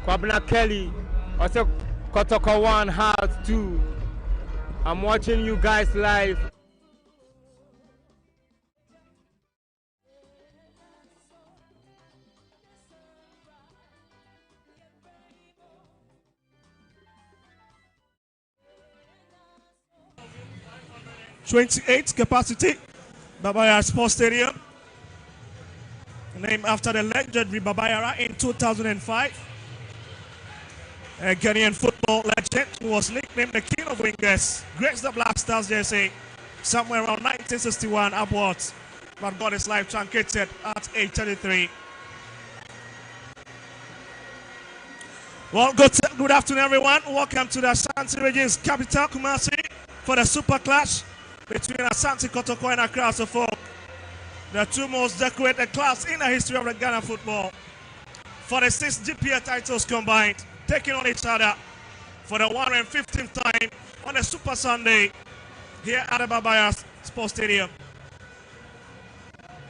Fabna Kelly, also Kotoko 1 House 2. I'm watching you guys live. #28 capacity, Babayara Sports Stadium, named after the legendary Babayara in 2005. A Ghanaian football legend who was nicknamed the King of Wingers, graced the Black Stars jersey somewhere around 1961 upwards, but got his life truncated at age 33. Well, good afternoon, everyone. Welcome to the Asante region's capital, Kumasi, for the super clash between Asante Kotoko and Accra Folk, the two most decorated clubs in the history of the Ghana football. 46 GPA titles combined, taking on each other for the 115th time on a Super Sunday here at the Babaya Sports Stadium.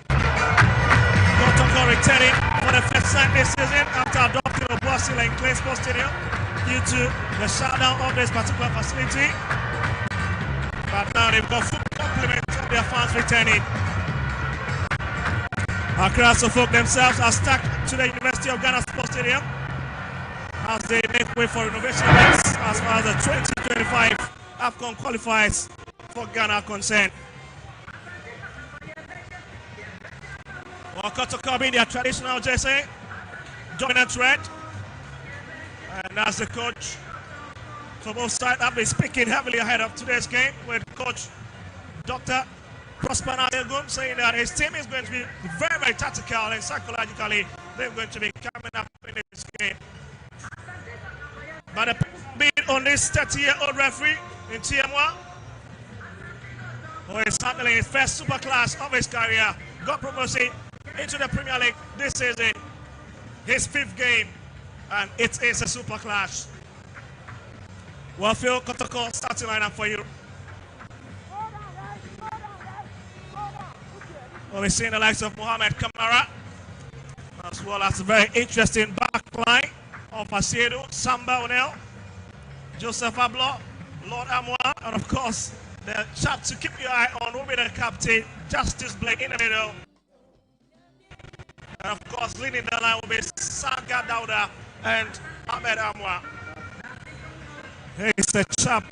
Kotoko returning for the first time this season after adopting Obuasi in Clay Sports Stadium due to the shutdown of this particular facility. But now they've got full complement of their fans returning. Accra Folk themselves are stuck to the University of Ghana Sports Stadium as they make way for renovation events as far as the 2025 AFCON qualifiers for Ghana are concerned. Well, Kotoko being their traditional jersey, dominant red, and as the coach for both sides have been speaking heavily ahead of today's game with Coach Dr. Prosper Nadegun saying that his team is going to be very, very tactical and psychologically they're going to be coming up in this game. But being on this 30-year-old referee in TM1, who is handling his first super class of his career, got promoted into the Premier League this season, his 5th game, and it is a super clash. Well, Phil Kotoko starting lineup for you. Well, we're seeing the likes of Mohamed Kamara, as well as a very interesting back line of Asiedu, Samba Onel, Joseph Ablo, Lord Amwa, and of course, the chap to keep your eye on will be the captain, Justice Blake in the middle. And of course, leading the line will be Saga Dauda and Ahmed Amwa. He's the chap,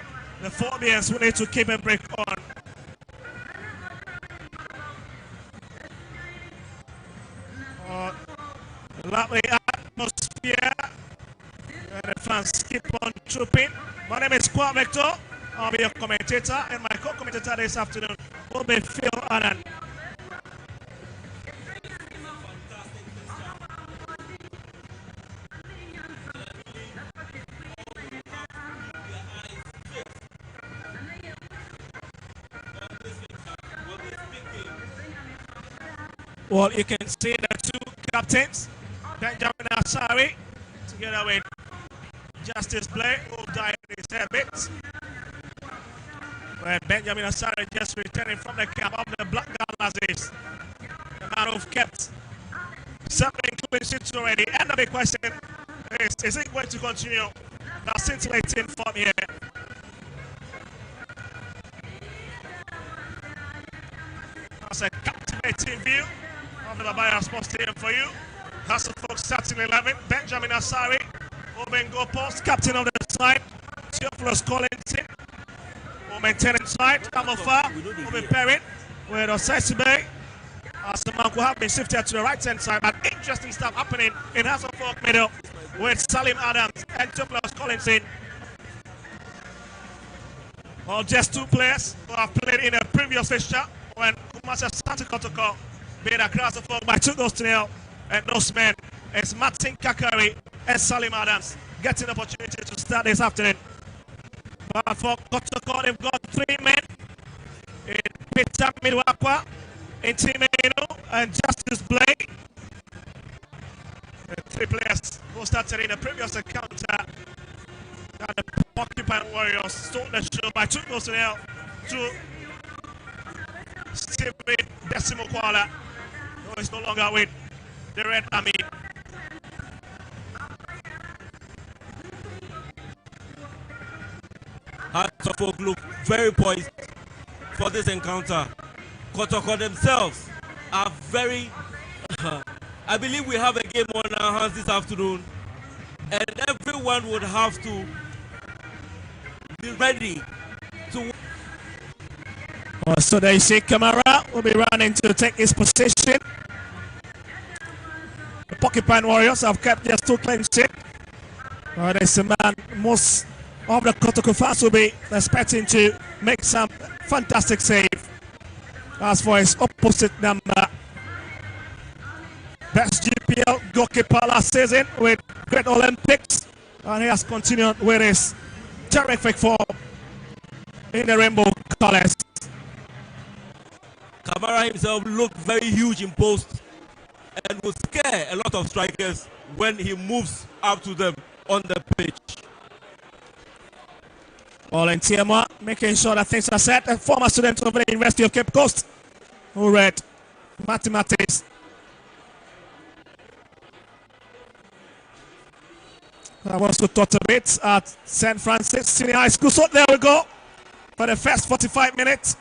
the phobians we need to keep a break on. Lovely atmosphere, and the fans keep on trooping. My name is Oak-0. I'll be your commentator, and my co-commentator this afternoon will be Phil Annan. Well, you can see the two captains, Benjamin Asari, together with Justice Blake, who died in his habits. When Benjamin Asari just returning from the camp of the Black Galaxies, the man who've kept 7 clean sheets already. And the big question is it going to continue that scintillating form here? That's a captivating view of the Babaya Sports Stadium for you. That's the folks starting 11. Benjamin Asari, open goal post, captain of the side. Theophilus Collington, will maintain inside. Amofa will be pairing with Osesibe. Asamanku have been shifted to the right hand side, but interesting stuff happening in Hasselfolk middle with Salim Adams and Theophilus Collington. Well, just 2 players who have played in a previous fixture when Kumasi Asante Kotoko beat Accra Folk by 2-0, and those men is Martin Kakari and Salim Adams getting the opportunity to start this afternoon. But for Kotoko, they've got 3 men in Peter Midwakwa, in Timeno, and Justice Blake. The 3 players who started in the previous encounter, and the Porcupine Warriors stole the show by 2-0 to Stephen Decimo Kuala, who is no longer with the Red Army. Kotoko look very poised for this encounter. Kotoko themselves are very... I believe we have a game on our hands this afternoon, and everyone would have to be ready to... So they see Kamara will be running to take his position. The Porcupine Warriors have kept just 2 clean sheets. There's a man most of the Kotoko fans will be expecting to make some fantastic save. As for his opposite number, best GPL goalkeeper last season with great Olympics, and he has continued with his terrific form in the rainbow colors. Kamara himself looked very huge in post and will scare a lot of strikers when he moves up to them on the pitch. All in Tiama, making sure that things are set. A former student of the University of Cape Coast who read mathematics. I've also taught a bit at St. Francis Senior High School. So there we go for the first 45 minutes.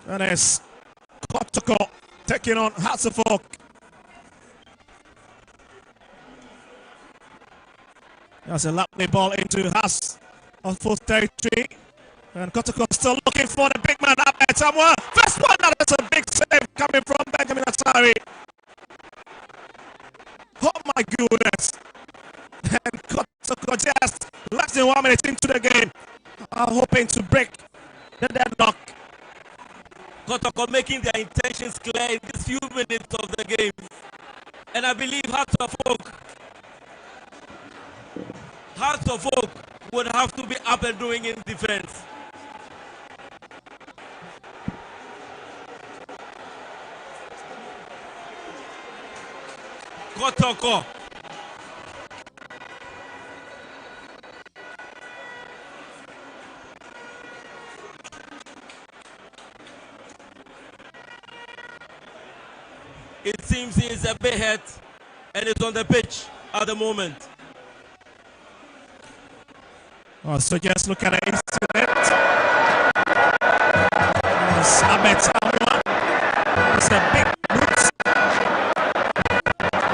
And it's Kotoko taking on Hearts of Oak. That's a lovely ball into Hearts of Oak territory. And Kotoko still looking for the big man up there somewhere. First one, that's a big save coming from Benjamin Asari. Oh my goodness. And Kotoko just less than 1 minute into the game, hoping to break the deadlock. Kotoko making their intentions clear in these few minutes of the game. And I believe Hearts of Oak would have to be up and doing in defense. Kotoko. It seems he is a bit hurt and is on the pitch at the moment. Oh, so just look at the incident. Ahmed Amwa. It's a big boot.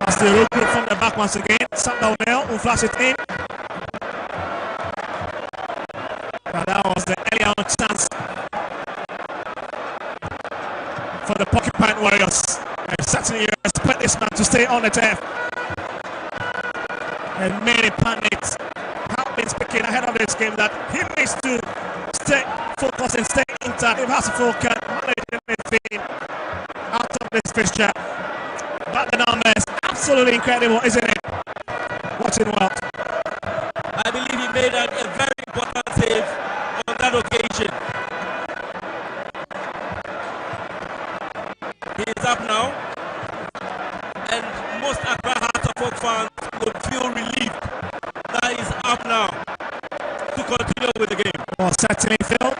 As the road group from the back once again. Sam Downell will flash it in. But that was the earlier on chance for the Porcupine Warriors. And certainly you expect this man to stay on the turf. And many pundits have been speaking ahead of this game that he needs to stay focused and stay intact. If Hasselhoff can manage anything out of this fixture. But the numbers, absolutely incredible, isn't it? Watching well. I believe he made a very important save on that occasion. He is up now, and most Accra Hearts of Oak fans would feel relieved that he's up now to continue with the game. Well, certainly, Phil.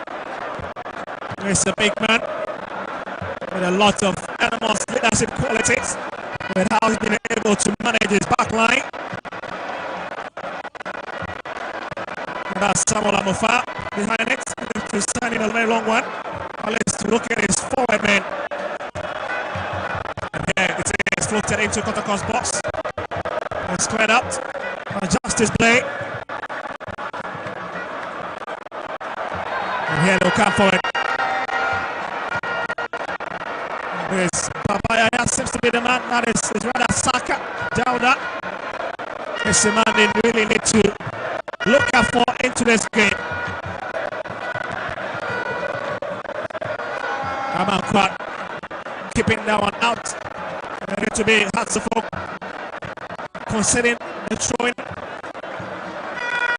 He's a big man with a lot of enormous leadership qualities, with how he's been able to manage his back line. And that's Samuel Amofa behind it. He's standing a very long one. And let's look at his forward man. And here it is floated into Kotoko's box. And squared out. Adjust his play. And here they'll come for it. This Papaya seems to be the man that is rather Saka. Dowda. It's the man they really need to look out for into this game. Aman Kwat keeping that one out. And it to be Hatsufok considering the throwing.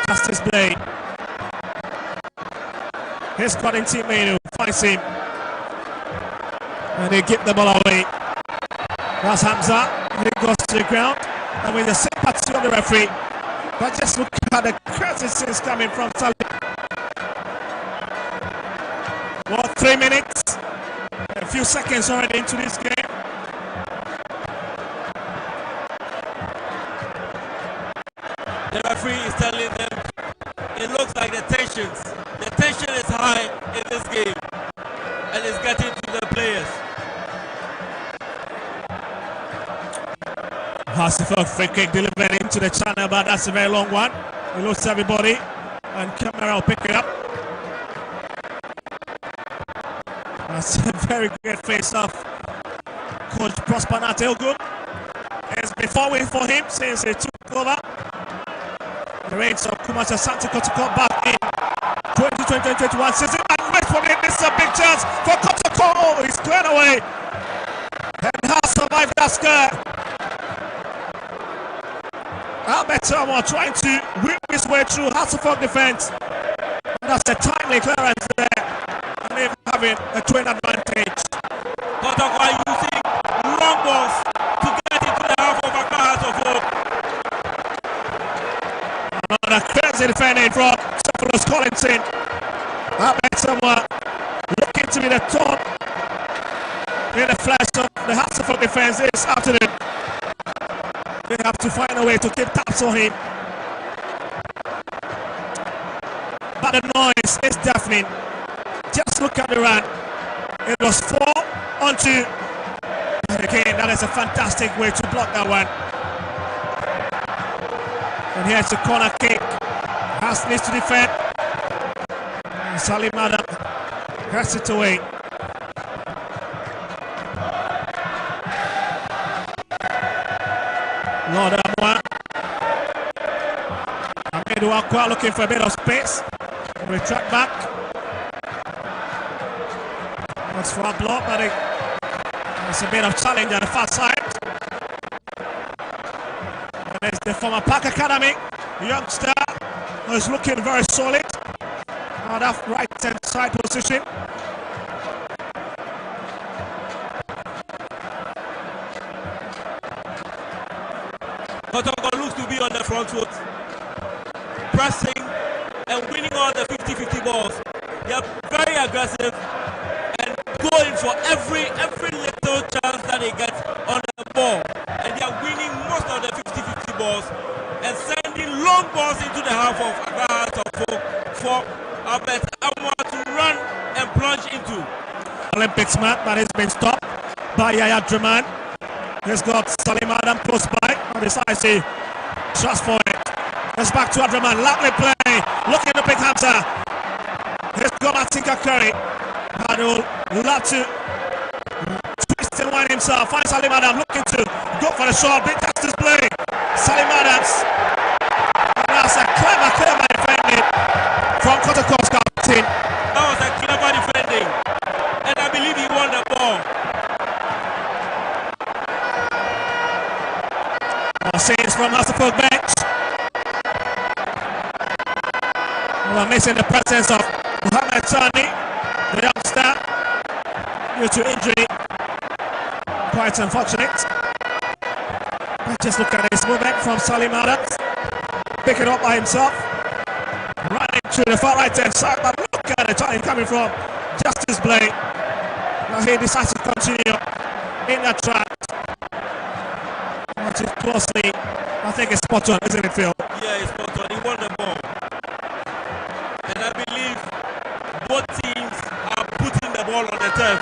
Just his play. His squadron teammate finds him. And they get the ball away. That's Hamza. And it goes to the ground. And with the sympathy of the referee. But just look at the criticisms coming from Salah. Well, 3 minutes. A few seconds already into this game. The referee is telling them in emotions. The tension is high in this game, and it's getting to the players. Hasselhoff free kick delivered into the channel, but that's a very long one. He loses everybody, and camera will pick it up. That's a very great face-off. Coach Prosper Natelgum has been forward for him since he took over the reins of Kumasi Asante Kotoko back in 2020-21 season. And wait for him, this is a big chance for Kotoko. Oh, he's cleared away and has survived that scare. Albert Samoa trying to whip his way through Hasselhoff defense. That's a timely clearance there, and they're having a twin advantage. Kotoko are using long balls to get into the half of Hasselhoff. Another crazy defending from Cephalus Collinson. Albert Samoa looking to be the top in the flash of the Hasselhoff defense this afternoon. They have to find a way to keep tabs on him. But the noise is deafening. Just look at the run. It was 4 on 2. And again, that is a fantastic way to block that one. And here's the corner kick. Has needs to defend. And Salim Adam has it away. Lord Amwa. Ahmed Wakwa looking for a bit of space. Retract back. Looks for a block, but it's a bit of challenge at the far side. And there's the former Park Academy youngster who is looking very solid. Now that right hand side position. Kotoko looks to be on the front foot, pressing and winning all the 50-50 balls. They are very aggressive and going for every little chance that they get on the ball. And they are winning most of the 50-50 balls and sending long balls into the half of Hasselhoff for Albert Amwa to run and plunge into. Olympics match that has been stopped by Yaya Draman. He's got Salim Adam close by. And decides to trust for it. It's back to Adraman. Lovely play. Looking to pick Hamza. He's got Atinka Curry. Hadul love to twist and wind himself. Finds Salim Adam looking to go for the shot. Big test display. Salim Adams. And that's a clever defending from Kotoko's captain. That was a clever defending. And I believe he won the ball. Saints from Hasselhoff bench. We're missing the presence of Mohamed Sani, the youngster, due to injury. Quite unfortunate. But just look at this movement from Salim Adams. Pick it up by himself. Running to the far right hand side. But look at the time coming from Justice Blake. Now he decides to continue in that track. Watch it closely. I think it's spot on, isn't it, Phil? Yeah, it's spot on. He won the ball. And I believe both teams are putting the ball on the turf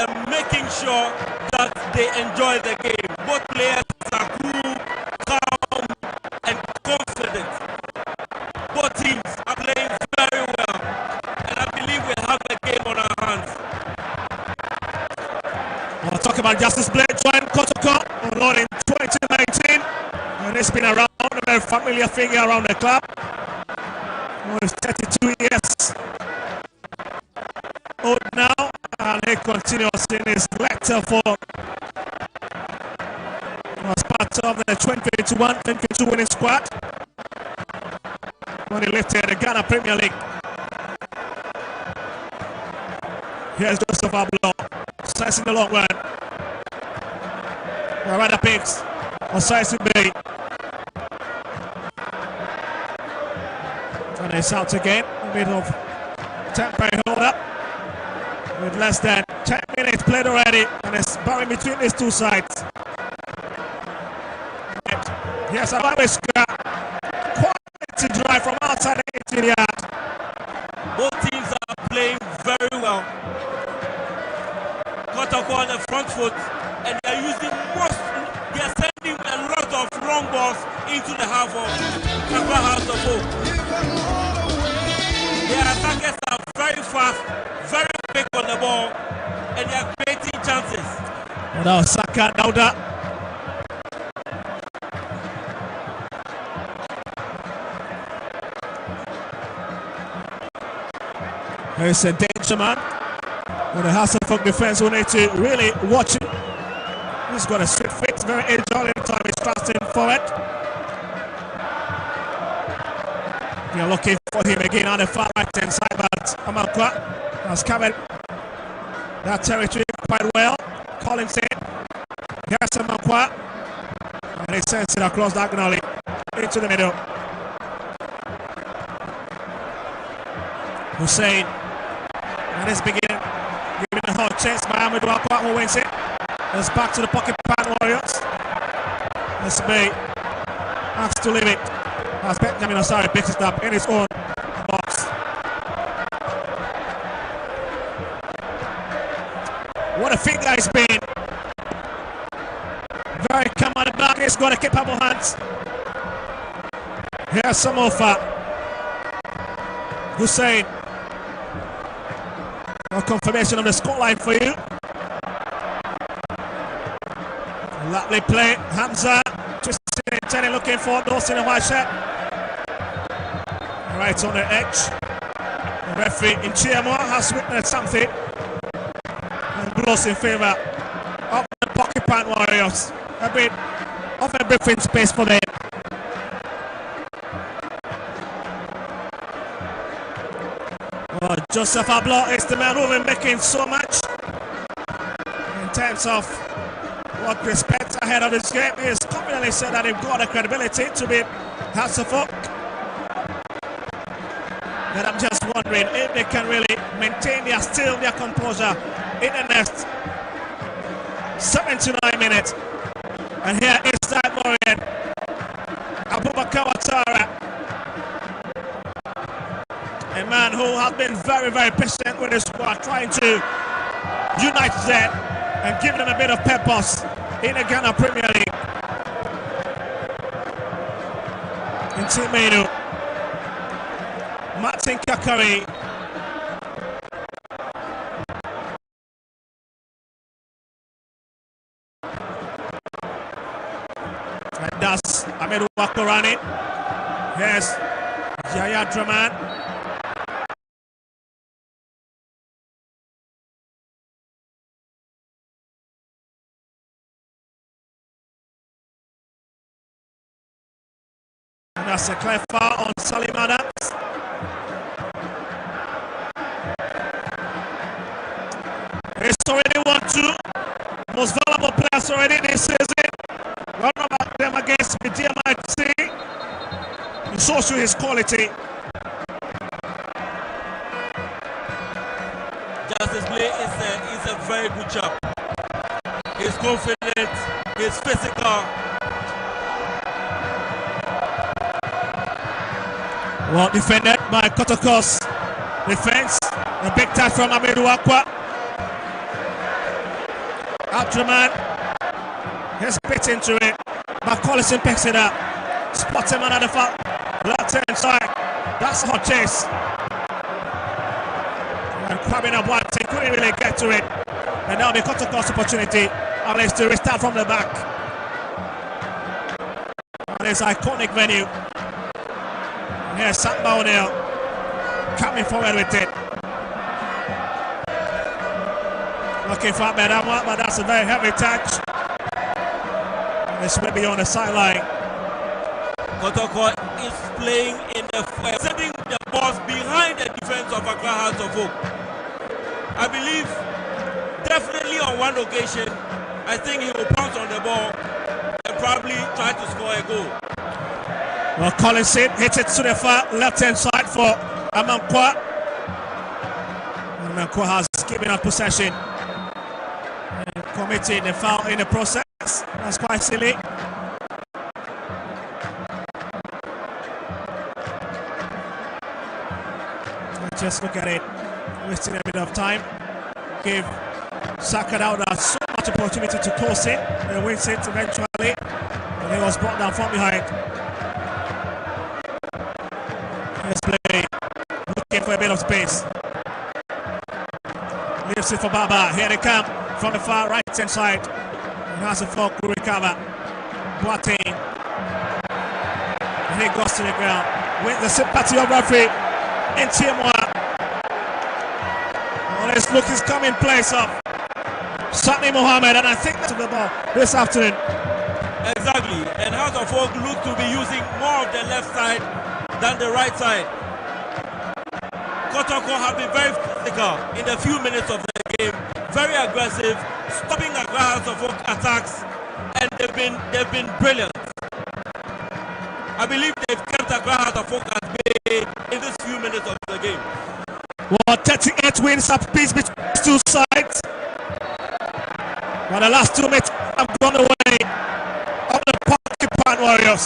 and making sure that they enjoy the game. Both players are cool, calm, and confident. Both teams are playing very well. And I believe we have a game on our hands. We'll talk about Justice Blake joined Kotoko in 2019, and it's been around, a very familiar figure around the club. He's 32 years old now, and he continues in his lecture for as part of the 2021-2022 winning squad when he lifted the Ghana Premier League. Here's Joseph Ablo, sizing the long run. Right picks on Saisu Bay. And it's out again. A bit of temporary hold up. With less than 10 minutes played already. And it's buried between these two sides. And here's a Quality drive from outside the interior. fast, very quick on the ball, and they are creating chances. Well, that was Saka Dauda. Here's a danger man. With the Hasselhoff defense, we need to really watch it. He's got a swift fix, very agile anytime he's thrusting forward. You're looking for him again on the far right hand side, but Amankwa has covered that territory quite well. Collins in. Here's Amankwa. And he sends it across diagonally into the middle. Hussein. And it's beginning. Giving a hard chance by Ahmed Wakwa, who wins it. It's back to the pocket pan Warriors. This Bay has to leave it as Benjamin Asare picks it up in his own box. What a finger he's been. Very calm on the back. He's got a capable hands. Here's Samofa. Hussein. No confirmation of the scoreline for you. Lovely play. Hamza twisting and turning, looking for those in the white shirt. Right on the edge. The referee in Chiamo has witnessed something and blows in favour of the pocket pan Warriors. A bit of a breathing space for them. Well, Joseph Ablo is the man who will be making so much in terms of what respect ahead of this game. He has confidently said that they've got the credibility to be Hasselhoff. But I'm just wondering if they can really maintain their composure in the next 79 minutes. And here is that Lorient, Abubakar Ouattara, a man who has been very, very patient with his squad, trying to unite them and give them a bit of purpose in the Ghana Premier League. In Team Menu, Martin Kakari. And that's Ahmed Wakorani. Here's Yaya Draman. And that's a clear foul on Salim Adams. It's already 1-2. Most valuable players already this season. One of them against BDMIT. It shows you his quality. Justice Lee is a very good chap. He's confident, he's physical. Well defended by Kotoko's defense. A big touch from Amadou Akwa. Abdraman has bit into it, but Collison picks it up. Spots him on the far left hand side. That's a hot chase. And crabbing up one thing, couldn't really get to it. And now the Kotoko's opportunity, at least to restart from the back. On this iconic venue. And here's Samba O'Neill coming forward with it. Looking for Medama, but that's a very heavy touch. This may be on the sideline. Kotoko is playing in the sending the balls behind the defense of Accra House of Oak. I believe definitely on one occasion, I think he will pounce on the ball and probably try to score a goal. Well, Collins hits it to the far left-hand side for Amankwa. Amankwa has given up possession and committed a foul in the process. That's quite silly. Just look at it, wasting a bit of time. Give Saka Dauda so much opportunity to close it. He wins it eventually, and he was brought down from behind. Let's play, looking for a bit of space. gives it for Baba. Here they come from the far right hand side. And has a folk to recover. Boateng. And he goes to the ground. With the sympathy of referee in Timwa. Well, this look is coming place up. Sani Mohammed, and I think that's the ball this afternoon. Exactly, and House of Oak look to be using more of the left side than the right side. Kotoko have been very physical in the few minutes of the game, very aggressive, stopping House of Oak attacks, and they've been brilliant. I believe they've kept House of Oak at bay in these few minutes of the game. Well, 38 wins apiece between these two sides. But the last 2 minutes have gone away of the Porcupine Warriors.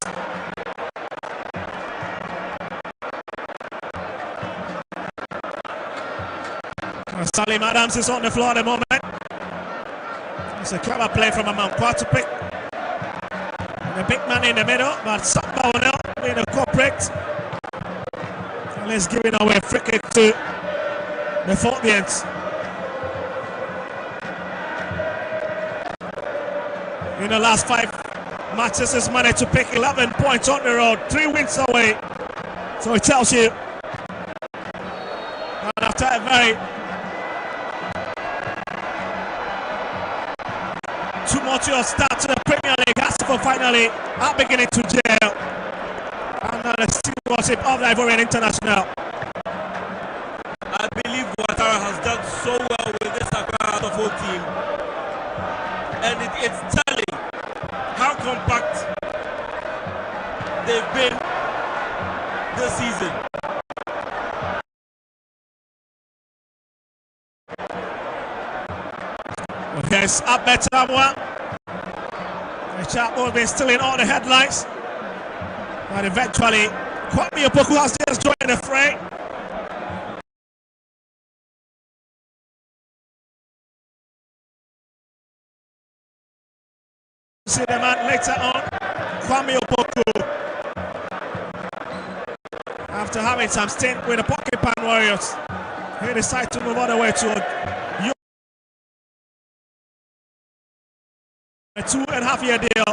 Salim Adams is on the floor at the moment. It's a clever play from Amankwa to pick the big man in the middle, but Samba will now be the corporate. And let's give it away free kick to the Philippines. In the last 5 matches, has managed to pick 11 points on the road, 3 wins away. So it tells you. And after a very tumultuous start to the Premier League, Hasselhoff finally are beginning to gel under the stewardship of the Ivorian International. I believe Ouattara has done so well with this Accra of Oak team, and it's telling how compact they've been this season. Okay, it's up there, Tamwa. The chat will be still in all the headlines. But eventually, Kwame Opoku has just joined the fray. See the man later on, Kwame Opoku. After having some stint with the Porcupine Warriors, he decided to move all the way to a 2.5-year deal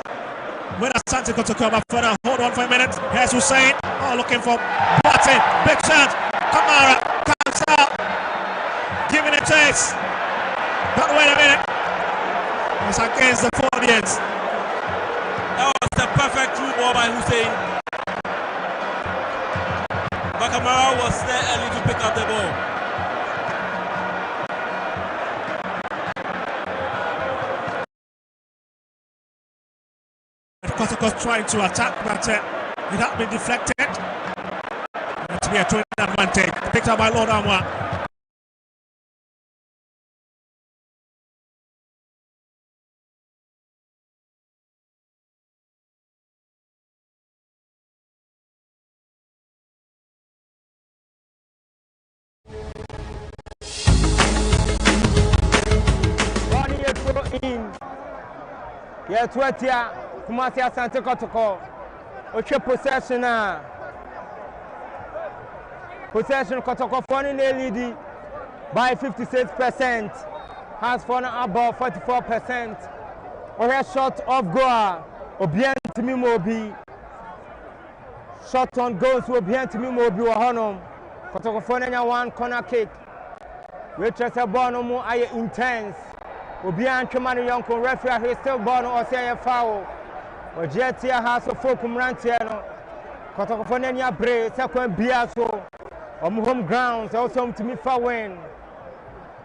with Asante Kotoko. But for now, hold on for a minute. Here's Hussein. Oh, looking for Boateng. Big chance. Kamara comes out, giving a chase. But wait a minute. It's against the Philippines. That was the perfect through ball by Hussein. But Kamara was there early to pick up the ball. Kotoko's trying to attack, but it had been deflected. To be a twin advantage. Picked up by Lord Amwa. Yeah, 20 Kumasi Asante Kotoko. Oche possession Kotoko for in lead by 56%. Has for above 44%. Oche shot off goal. Obien Timi Mobi. Shot on goals will Obien Timi Mobi or Honum. Kotoko for one corner kick. Which is a ball no more intense. Obian Chumani Yonko referee he still born or say a foul. Or Jetia has a folk Rantiano. Kotokofonenia Bray, second Biaso. On home grounds, also to me for win.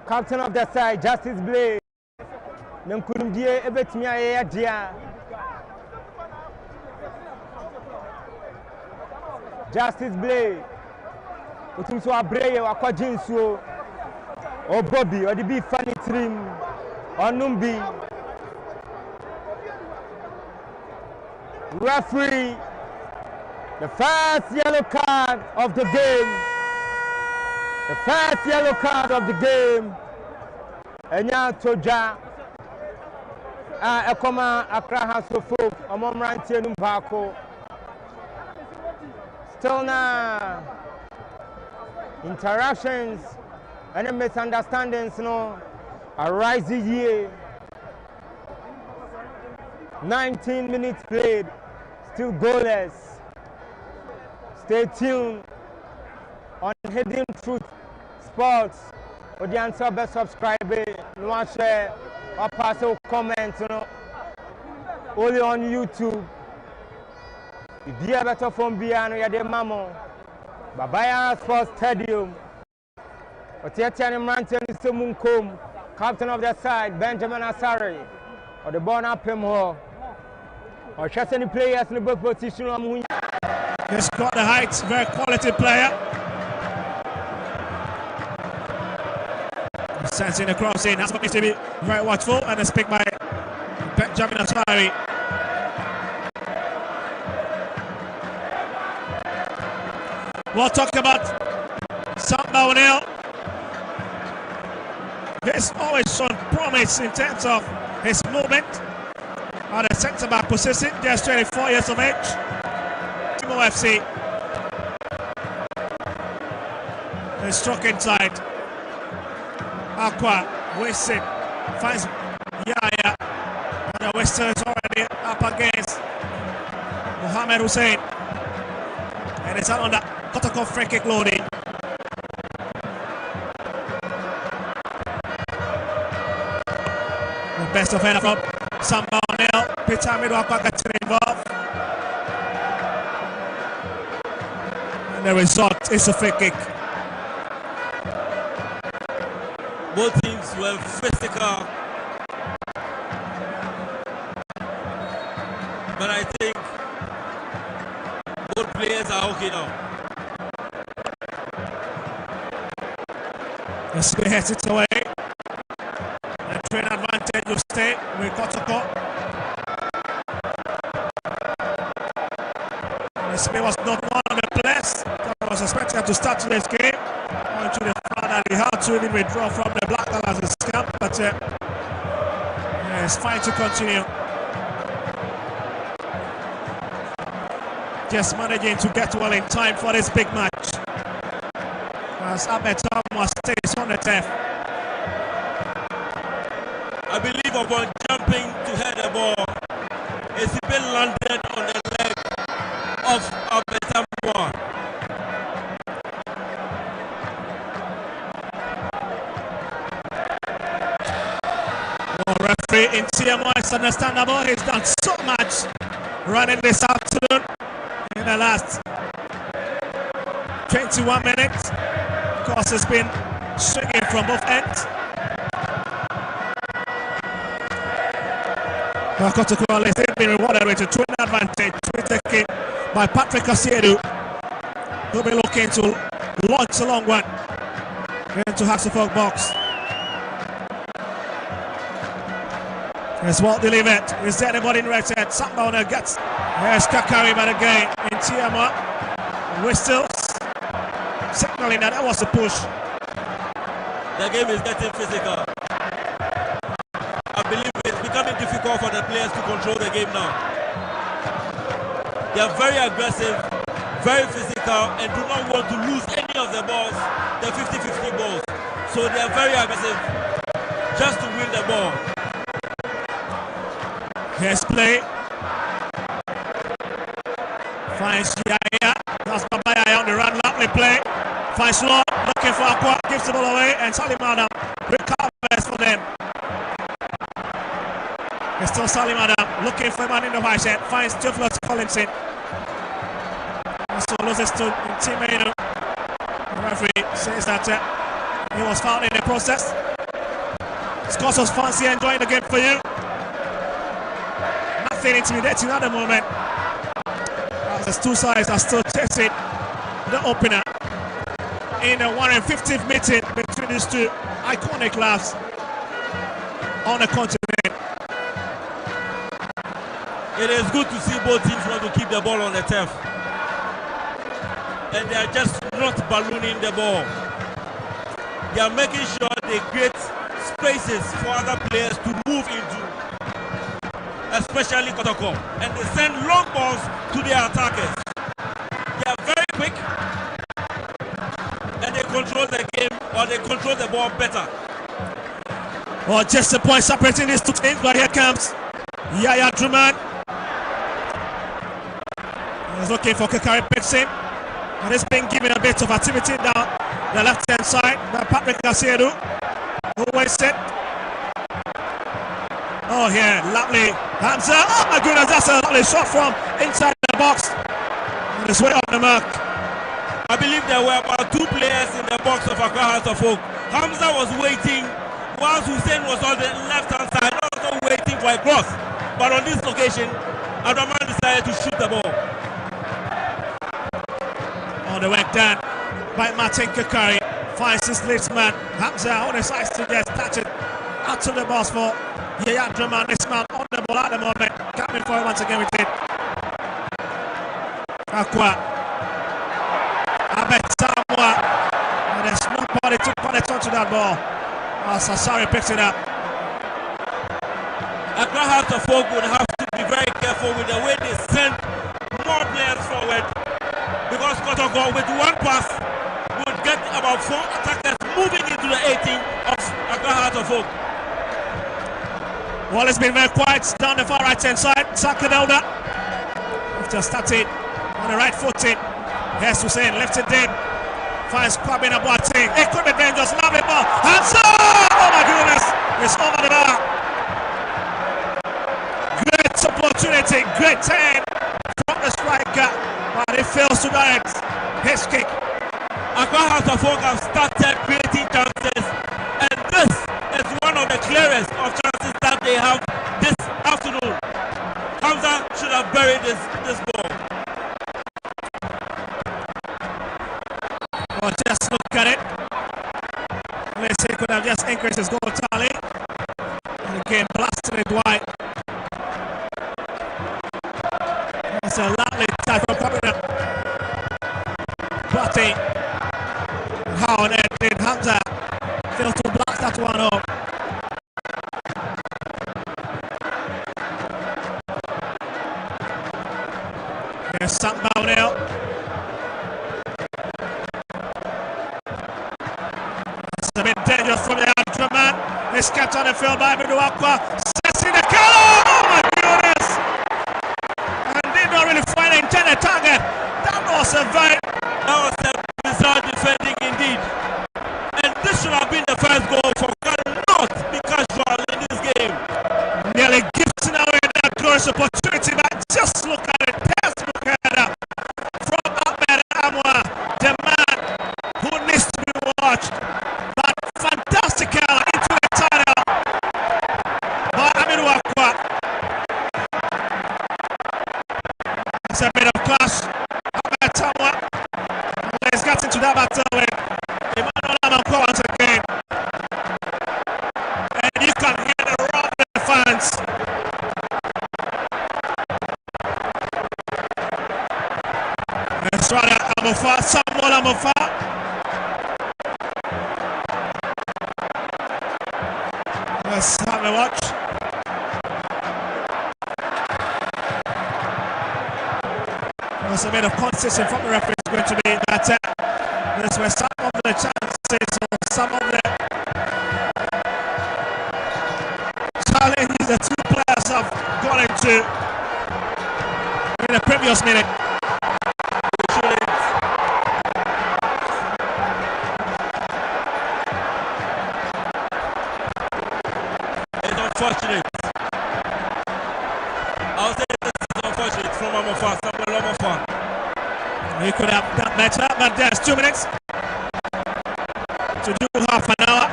Captain of the side, Justice Blade. Namkundi Ebetimia Dia. Justice Blade. Utumso Abreu, Aquajinsu. Or Bobby, or the big funny trim. Onumbi. Referee, the first yellow card of the game. The first yellow card of the game. Enya Toja. Ekoma Accra Hasselhoff. Amom Rantie Numbako. Still now. Interactions and misunderstandings, no. Arise here. 19 minutes played, still goalless. Stay tuned on Hidden Truth Sports. With the answer, best subscribe, no share, or pass or comment, only on YouTube. If you have better from Biano, you're the mamo. Babaya Sports Stadium. Otiatian Manton is the Munkum, captain of the side, Benjamin Asari, or the born up him or just any players in the book position. He's got the height, very quality player. Sensing the cross in, that's what needs to be very watchful, and it's picked by Benjamin Asari. We'll talk about Asante Kotoko. He's always shown promise in terms of his movement on the centre-back position, just 24 years of age. Timo FC. He struck inside. Aqua, Winston, finds Yaya. And the Winston is already up against Mohamed Hussein. And it's out on the Kotoko free kick loading. The best of hand from Asante Kotoko. Peter Midwakwa gets involved. And the result is a free kick. Both teams were physical, but I think both players are okay now. The spear heads it away. The train advantage will stay with Kotoko. The spear was not one of the players that was expected to start today's game. On to the fact that he had to even withdraw from the Black Stars as a scam, but it's fine to continue. Just managing to get well in time for this big match. As Ahmed Thomas stays on the turf. I believe upon jumping to head the ball, it's been landed on the leg of Ahmed Thomas. Referee in TMO, it's understandable. He's done so much running this afternoon in the last 21 minutes. Of course, it's been swinging from both ends. Kotoko has been rewarded with a twin advantage, taken by Patrick Asiedu. He'll be looking to launch a long one into Haxifog box. It's well delivered. Is there anybody in red set? Asante Kotoko gets. There's Kakari by the game in Tiama. Whistles signaling that was a push. The game is getting physical. I believe it's becoming difficult for the players to control the game now. They are very aggressive, very physical, and do not want to lose any of the balls, the 50-50 balls. So they are very aggressive just to win the ball. Here's play. Finds Yaya. That's Babaya on the run. Lovely play. Finds Lord. Looking for Aqua. Gives the ball away. And Salim Adam recovers for them. It's still Salim Adam. Looking for a man in the white shirt. Finds Theophilus Collinson. Also loses to teammate. The referee says that he was fouled in the process. Scott was fancy enjoying the game for you. Nothing intimidating at the moment. As the two sides are still chasing the opener in a 150th meeting between these two iconic clubs on the continent. It is good to see both teams want to keep the ball on the turf. And they are just not ballooning the ball. They are making sure they create spaces for other players to move into, especially Kotoko. And they send long balls to their attackers. They are very quick and they control the game, or they control the ball better. Or just a point separating these two teams, but here comes Yaya Drummond. He's looking for Kakari Pitson. And it's been given a bit of activity down the left-hand side by Patrick Asiedu, who wastes it. Oh, here, lovely Hamza. Oh my goodness, that's a lovely shot from inside the box. On his way up the mark. I believe there were about 2 players in the box of Accra Hearts of Oak. Hamza was waiting, whilst Hussein was on the left-hand side, also waiting for a cross. But on this occasion, Adraman decided to shoot the ball. On the work done by Martin Kakari. Finds his lead man, Hamza, on his sides to just touch it out to the box for Yaya Drummond. This man on the ball at the moment. Coming forward once again with it. Aqua. Abed Samoa. And there's nobody to put it onto that ball. Sasari picks it up. Accra Hearts of Oak would have to be very careful with the way they send more players forward. Because Kotoko with one pass would get about 4 attackers moving into the 18 of Accra Hearts of Oak. Well, it's been very quiet down the far right hand side. Sakadelda after started on the right footed. Here's Hussein, left it in. Finds Kwabena Boateng. It could be dangerous. Lovely ball. Hands up! Oh my goodness! It's over the bar. Great opportunity. Great turn from the striker. But it fails to direct his kick. Accra Hearts of Oak have started creating chances. And this is one of the clearest of chances that they have this afternoon. Hamza should have buried this ball. Well, just look at it. Let's say could have just increased his goal tally. And again, blasted it wide. That's a lovely touch from coming up. Boateng. How on earth did Hamza fail to blast that one up? There's Sam Bownell. It's a bit dangerous from the Drummond. It's kept on the field by Aqua. Sessi the color! Oh my goodness! And did not really find the intended target. That was a bizarre defending indeed. And this should have been the first goal for cannot be casual in this game. Nearly gifting away that glorious opportunity, but just look at it. Just look at it. From Ahmed Amwa, the man who needs to be watched. But fantastical into the tunnel by Amiru Aqua. It's a bit of clash. Ahmed Amwa has got into that battle with Emmanuel Amanko once again. And you can hear the roar of the fans. It's rather Amofa, Samuel Amofa. Let's have a watch. There's a bit of consistency from the referee is going to be better. This were some of the chances or some of the challenges the two players have gone into in the previous minute. It's unfortunate. I'll say this is unfortunate from Amofa, Samuel Amofa. He could have done better, but there's 2 minutes to do half an hour.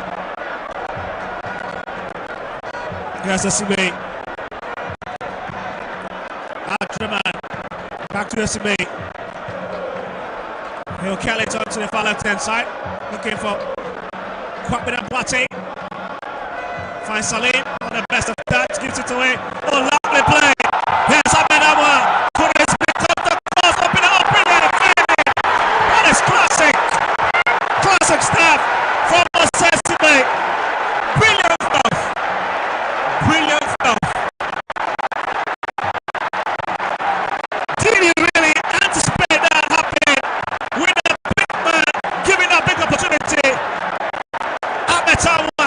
Here's a CB. Adraman. Back to the CB. He'll carry it on to the far left-hand side. Looking for Kwabena Boateng. Finds Salim on the best of touch. Gives it away. Oh, lovely play. Here's Ahmed Amwa. Could it pick up the cross? Open it up. Brilliant defending. That is classic. Classic stuff from Osesime. Brilliant stuff. Brilliant stuff. Did you really anticipate that happening with a big man giving a big opportunity? Ahmed Amwa.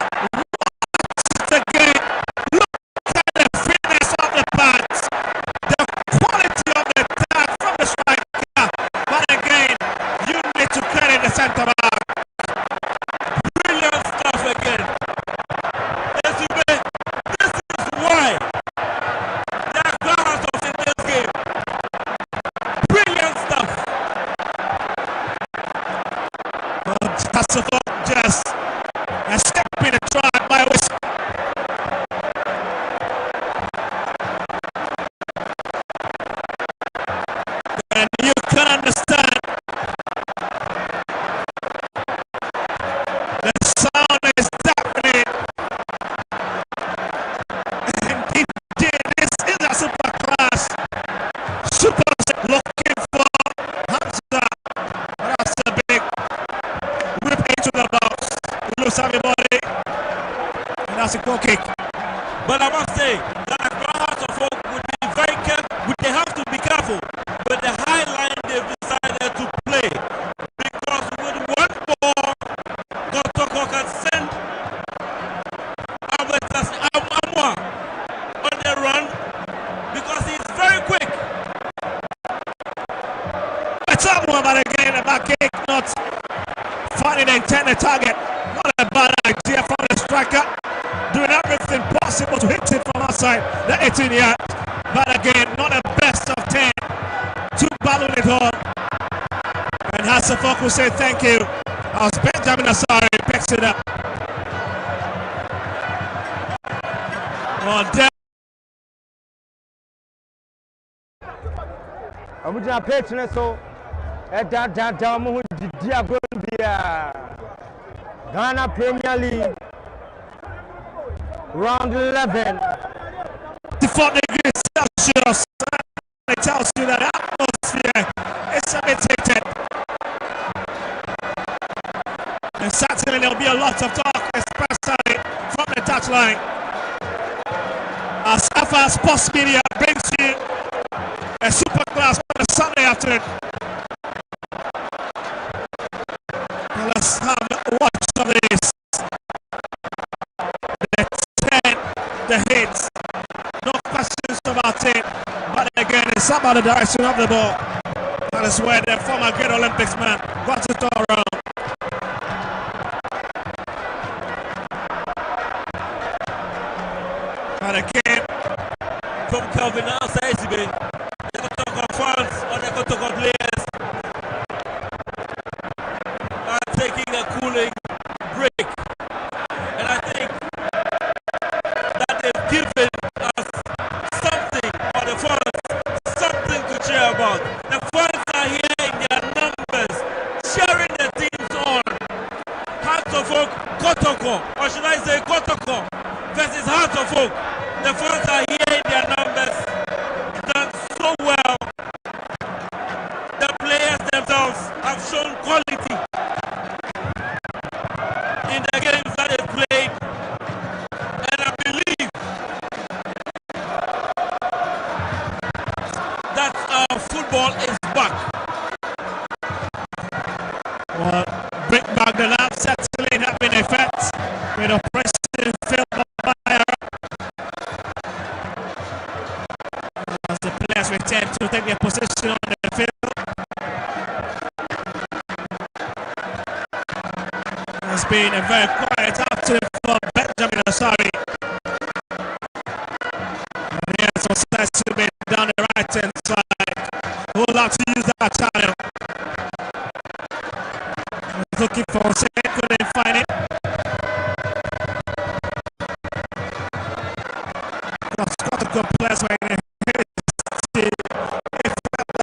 Hasselhoff just escaping the try by West. And you can understand the sound is deafening. Indeed, this is a super class. Super looking for Hamza. That's a big whip into the box. It looks everybody. And that's a goal kick. But I must say that Hasselhoff would be very careful. They have to be careful with the high line they've decided to play. Because with one ball, Kotoko can send Amwa on the run because he's very quick. It's Amwa, but again, the back kick not finding the intended target. Not a bad idea from the striker. Doing everything possible to hit it from outside the 18 yard. But again, not the best of 10 to battle it on. And Hasselhoff will say thank you as Benjamin Asari picks it up. On down. Abuja Patron so that mu dia Gambia Ghana Premier League round 11 54 degrees Celsius. It tells you that atmosphere is a bit heated. And certainly there'll be a lot of talk, especially from the touchline. As FR Sports Media brings you a super class on a Sunday afternoon. Now let's have a watch of this. The 10, the hits, no questions about it. But again, it's about the direction of the ball. That is where the former great Olympics man got it all around. And again, From Calvin outside the Kotoko fans or the Kotoko players are taking a cooling break. And I think that they've given us something, or the fans, something to cheer about. The fans are here in their numbers, cheering the teams on. Hasselhoff, Kotoko, or should I say Kotoko versus Hasselhoff. The fans are here in their numbers, done so well. The players themselves have shown quality in the games that they've played, and I believe that our football is back. Well, bring back the lab, settling up in effect with Operation Field Fire. As the players return to take their position on the field. It's been a very quiet afternoon for Benjamin Asari. And he has successfully been down the right hand side. Who would like to use that channel? Was looking for a second, couldn't find it. That's got a good place right there.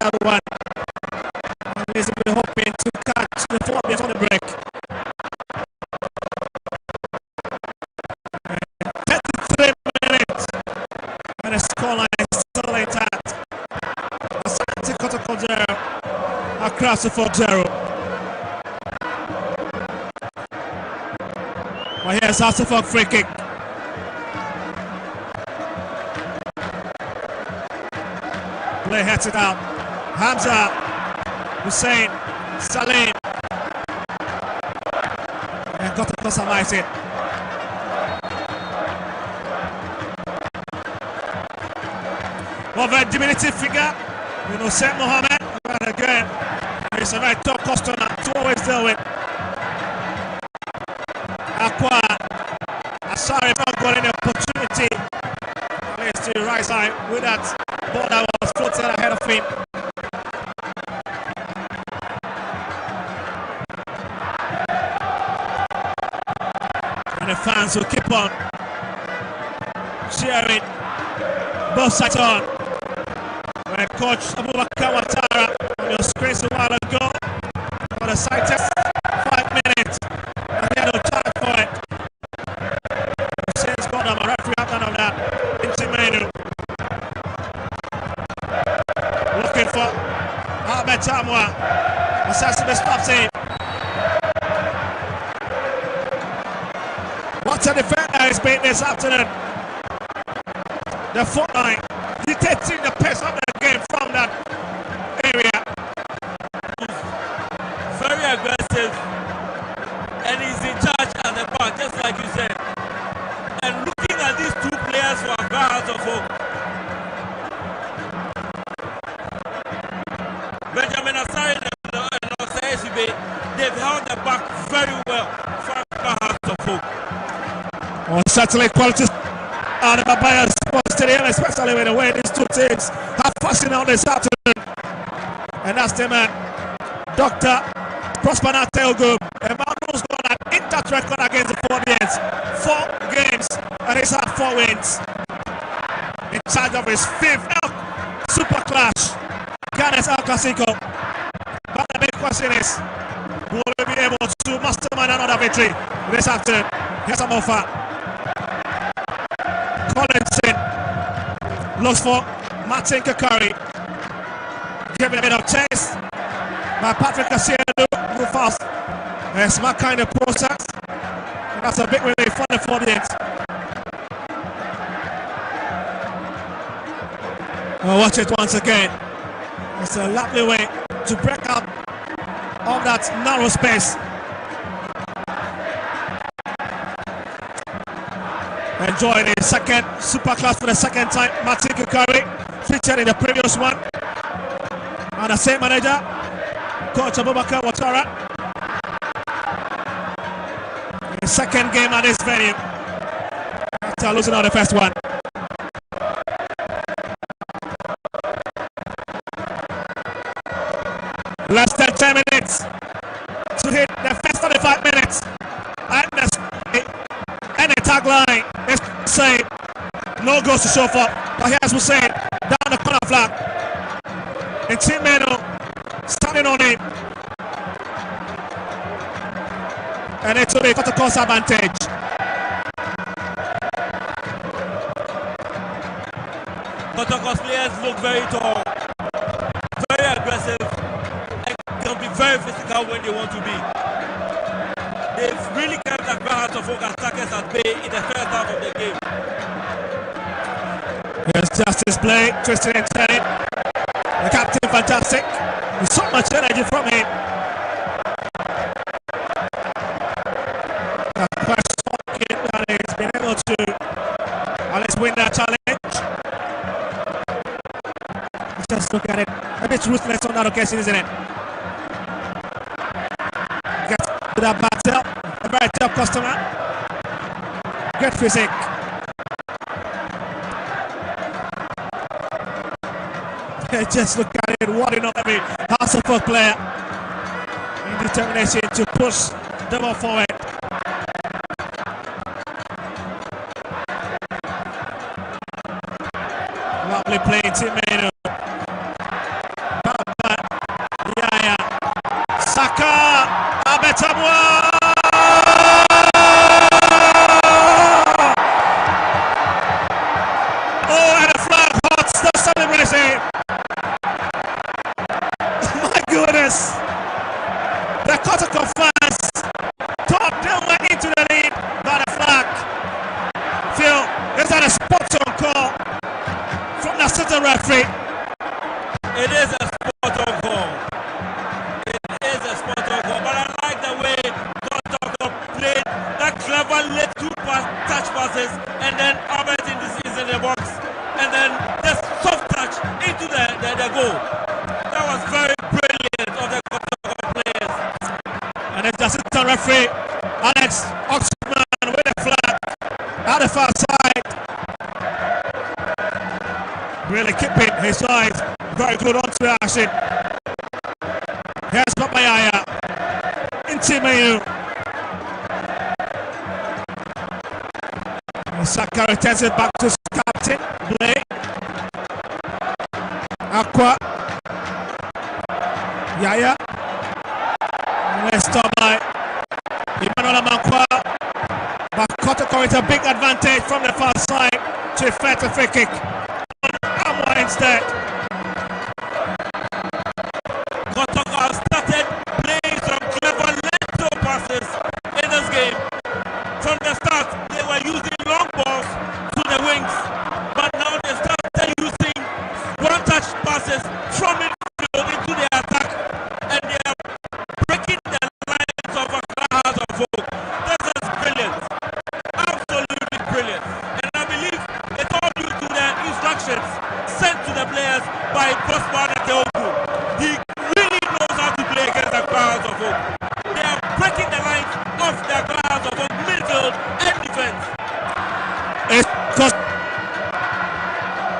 That one. And he's been hoping to catch the fourth before the break. 33 minutes. And the scoreline is still intact. Asante Kotoko 0. Across the 4-0. Well, here's Hasselhoff free kick. Play heads it out. Hamza, Hussein, Salim. And Kotoko survives it. Well, very diminutive figure. You know, Saint Mohammed. But again, it's a very tough customer to always deal with. Aqua, Asari not got any opportunity. At least to the right side with that ball that was floated ahead of him. And the fans will keep on cheering both sides on. When Coach Abubakar Watara on your screens a while ago for the side test, 5 minutes, and he had no time for it. Since God, I'm a referee out of that. Intimenu looking for Ahmed Tamwa. Asante stops him. What a defender he's been this afternoon. The foot line, dictating the pace of the game from that area. Very aggressive, and he's in charge at the back, just like you said. And looking at these two players who are guards of hope, Benjamin Asari and Osei, they've held the back very well for guards of hope. Oh, certainly quality out of Babaya Sports Stadium, especially with the way these two teams have fussing out this afternoon. And that's the man, Dr. Prosper Nateogu. Emmanuel's got an intact record against the Phobians. 4 games, and he's had 4 wins. In charge of his 5th Super Clash, Ghana's El Clasico. But the big question is, will we be able to mastermind another victory this afternoon? Here's a offer. Collinson looks for Martin Kakari. Giving a bit of chase by Patrick Kasiedu. Move fast. It's my kind of process. And that's a big relief for the audience. I'll watch it once again. It's a lovely way to break up of that narrow space. Enjoy the second super class for the second time. Martin Kakari featured in the previous one. And the same manager, Coach Abubakar Watara. The second game at this venue after losing out the first one. Less than 10 minutes to hit the first 35 minutes. And the tagline is saying no goes to show for. But here's we say down the corner flag. And Team Meno standing on it. And it will be Kotoko's advantage. Kotoko's players look very tall, very aggressive, and can be very physical when they want to be. They've really kept the crowd of focus attackers at bay in the first half of the game. Here's Justice play, twisting and turning. The captain, fantastic. There's so much energy from him. The question that he's been able to at least win that challenge. Just look at it. A bit ruthless on that occasion, isn't it? Gets to that battle. A very tough customer. Great physique. Just look at it, what an every Hasselhoff player in determination to push the ball forward. Lovely play, Team Meno. Yaya Saka Abetabwa. Oh, and a flag hot, still celebrating. Goodness, the Kotoko fans thought they went into the lead by the flag. Phil, is that a spot on call from the center referee? It is a spot on call. It is a spot on call, but I like the way Kotoko played that clever late 2 touch passes, and then Albert is in the box, and then the soft touch into the goal. That was very brilliant of the players. And it's the assistant referee, Alex Oxman, with the flag at the far side. Really keeping his eyes very good onto the action. Here's Papayaya in Team AU. Osaka returns it back to his captain, Blay. Aqua. Yaya. Let's stop by Emmanuel Amankwa. But Kotoko with a big advantage from the far side to effect a free kick. Amwa instead. Kotoko has started playing some clever lento passes in this game. From the start, they were using long balls to the wings, but now they started using one-touch passes from midfield into the attack, and they are breaking the lines of a class of hope. This is brilliant, absolutely brilliant, and I believe it's all due to the instructions sent to the players by Prosper Oak-0. He really knows how to play against the crowds of hope. They are breaking the lines of the crowds of hope, midfield and defense. It's cost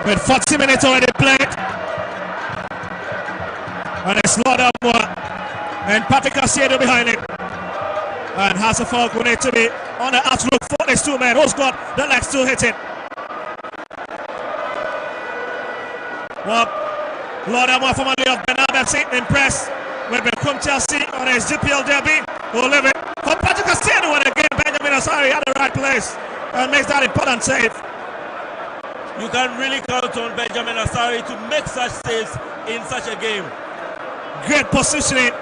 with 40 minutes already played. And it's Lord Amwa and Patrick Asiedo behind it. And Hasselhoff will need to be on the outlook for these two men. Who's got the legs to hit it? Well, Lord Amwa, formerly of Bernard, impressed with Become Chelsea on his GPL derby. Will live it for Patrick Asiedo, and again Benjamin Asari at the right place and makes that important save. You can really count on Benjamin Asari to make such saves in such a game. Great positioning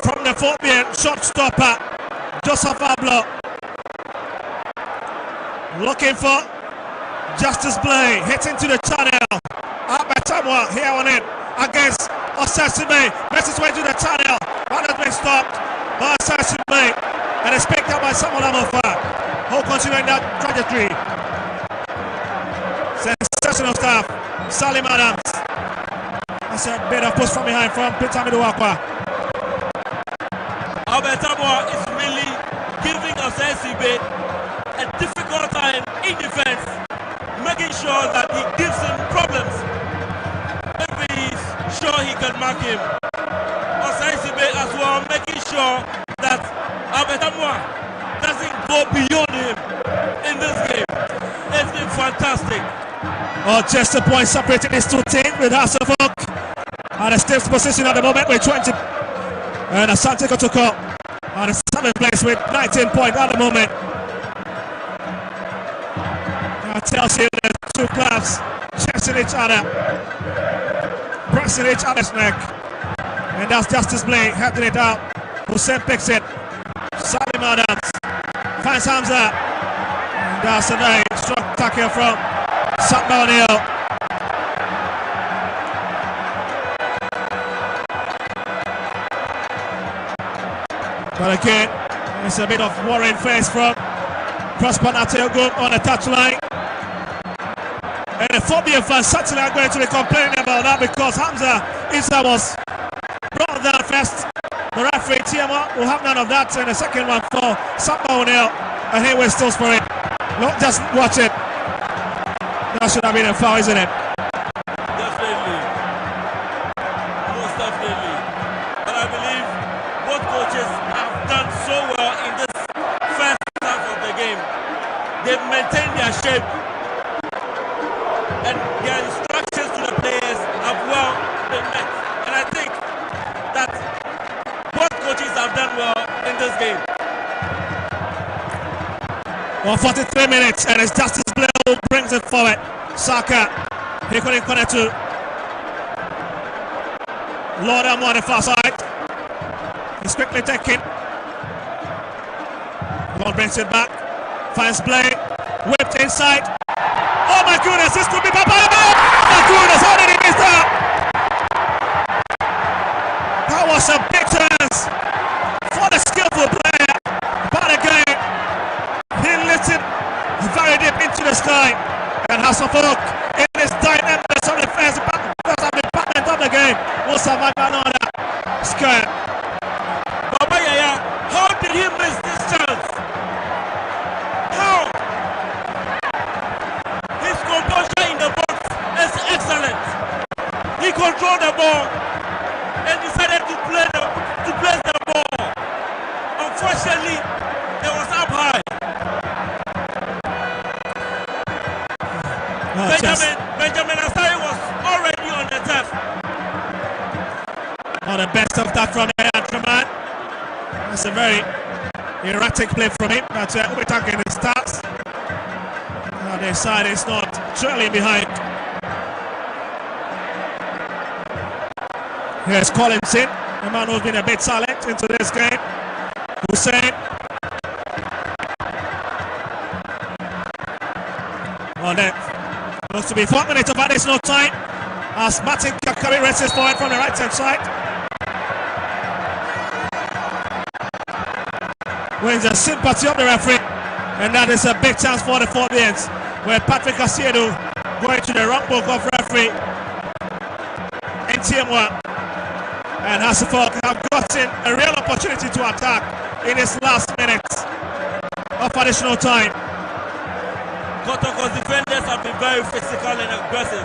from the Phobia shot stopper, Joseph Ablo. Looking for Justice Blay, hitting to the channel. Albert Tamwa here on it against Osasime. Makes his way to the channel. One has been stopped by Osasime. And it's picked up by Samuel Amofa, who continuing that trajectory. Sensational stuff. Salim Adams. That's a bit of push from behind from Peter Miduakwa. Albert Tamwa is really giving us SCB a difficult time in defense, making sure that he gives him problems if he's sure he can mark him. Osaizibe as well, making sure that Albert Tamwa doesn't go beyond him in this game. It's been fantastic. Oh, just a point separating these two teams with Hasselhoff at a stiff position at the moment with 20. And Asante Kotoko at the 7th place with 19 points at the moment. That tells you the two clubs chasing each other, pressing each other's neck. And that's Justice Blay heading it out. Hussein picks it. Salim Adams finds Hamza. And that's a very strong tackle from Samba O'Neill. But again, it's a bit of worrying face from Prosper Oak on the touchline. And the Phobia fans certainly are going to be complaining about that because Hamza Issa was brought down first. The referee Tiama will have none of that in the second one for Samba O'Neill. And he whistles for it. Not just watch it. That should have been a foul, isn't it? Definitely. Most definitely. But I believe both coaches have done so well in this first half of the game. They've maintained their shape, and their instructions to the players have well been met. And I think that both coaches have done well in this game. Well, 43 minutes, and it's Justice Blay who brings it forward. Saka, he couldn't connect to Lord Amwa on the far side. He's quickly taken. Lord brings it back, finds Blay, whipped inside. Oh my goodness, this could be Papa! Oh my goodness, how did he miss that? That was a big chance for the skillful player, but again, he lifted very deep into the sky. And Hasselhoff in his dynamics on the first department of the game will survive another skirt. Baba Yaya, how did he miss this chance? How? His composure in the box is excellent. He controlled the ball and decided to place the ball. Unfortunately, it was up high. Benjamin Asari was already on the turf. Not the best of that from Atman. That's a very erratic play from him. But Ubitaka in the starts. On their side is not trailing behind. Here's Collinson, the man who's been a bit silent into this game. Hussein. Well then, looks to be 4 minutes of additional time as Martin Kakari races forward from the right hand side. Wins the sympathy of the referee, and that is a big chance for the Phobbians, where Patrick Asiedu going to the wrong book of referee in Tiamwa, and Hasselhoff have gotten a real opportunity to attack in his last minutes of additional time. Kotoko's defenders have been very physical and aggressive.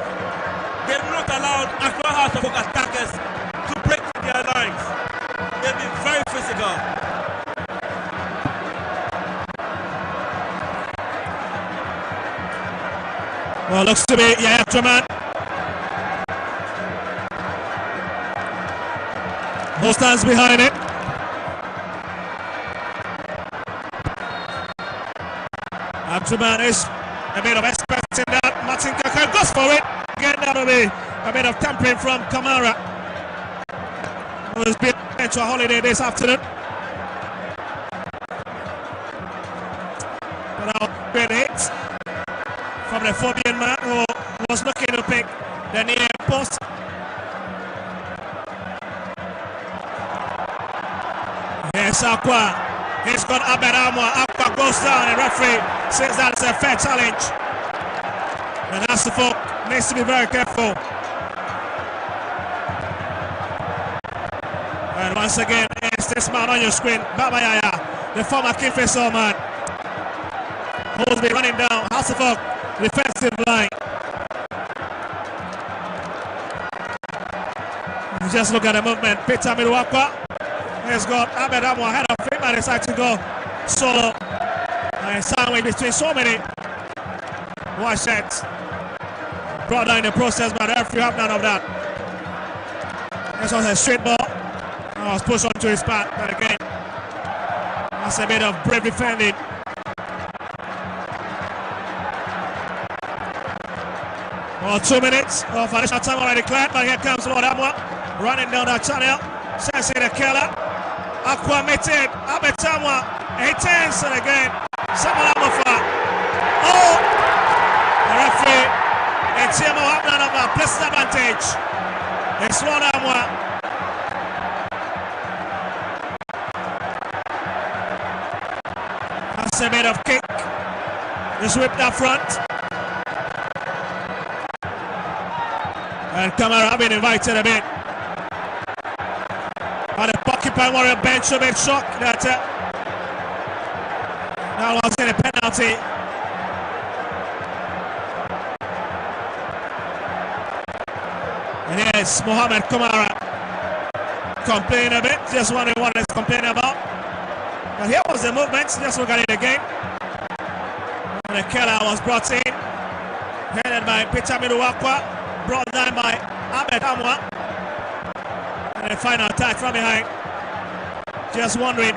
They've not allowed Accra Hasselhoff attackers to break their lines. They've been very physical. Well, looks to be Yaya Truman. Who stands behind it? Truman is a bit of expert in that. Martin Kakar goes for it. Again, that'll be a bit of tampering from Kamara, who has been to a holiday this afternoon. But now, been hit from the Phobbian man who was looking to pick the near post. Here's Aqua. He's got Ahmed Amwa. Aqua goes down. The referee says that's a fair challenge. And Hasselhoff needs to be very careful. And once again, it's this man on your screen, Baba Yaya, the former Kingfisher man, who's been running down Hasselhoff defensive line. Just look at the movement. Peter Miruakwa has got Ahmed Amwa ahead of him and decided to go solo. And sandwich between so many wide shots. Brought down in the process, but the referee have none of that. This was a straight ball. I was pushed onto his path, but again, that's a bit of brave defending. Well, 2 minutes of additional time already declared, but here comes Lord Amwa running down that channel. Sensing the killer. Aqua meted. Ahmed Amwa. He turns and again. Samuel Amofa. Oh! The referee. And Tiamo Abnan of a plus advantage. It's Lord Amwa. That's a bit of kick. Just whipped up front. And Kamara have been invited a bit. And the Porcupine Warrior bench a bit shocked that that wasn't a penalty. And yes, Mohamed Kamara complaining a bit, just wondering what he's complaining about. And here was the movement, just look at it again. And the killer was brought in, headed by Peter Miruakwa, brought down by Ahmed Amwa. And the final attack from behind. Just wondering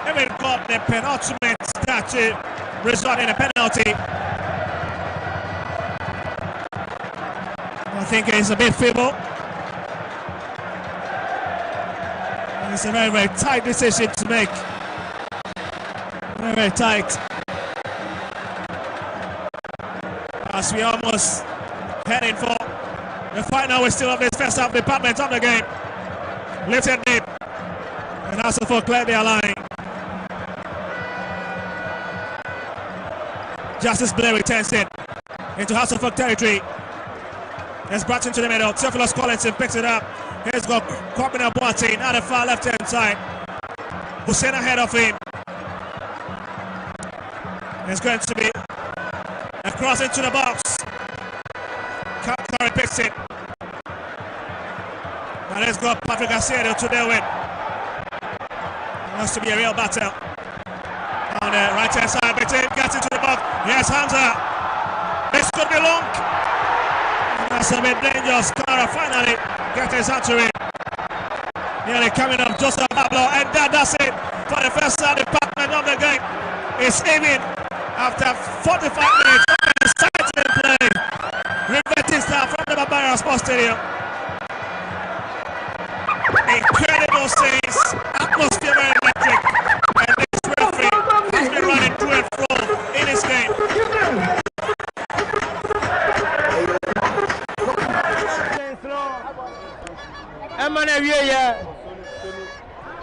if it got the penultimate that result in a penalty. I think it's a bit feeble. And it's a very, very tight decision to make. Very, very tight. As we almost heading for the final, we still have this first half department of the game. Lifted deep. And Hasselhoff cleared their line. Justice Blair returns it into Hasselhoff territory. It's brought into the middle. Theophilus Collinson picks it up. Here's got Kwabena Boateng at the far left hand side. Hussein ahead of him. It's going to be a cross into the box. Curry picks it. And it's got Patrick Asiedu to deal with. It wants to be a real battle. On the right hand side, between gets into the box. Yes, Hamza. This could be long. That's a bit dangerous. Cara finally gets his hat to it. Nearly coming up, Joseph Pablo, and that does it for the first department of the game. It's aiming after 45 minutes of an exciting play. Rivetista from the Barbara Sports Stadium. Incredible scenes, atmosphere very electric, and this referee has been running to and fro in this game.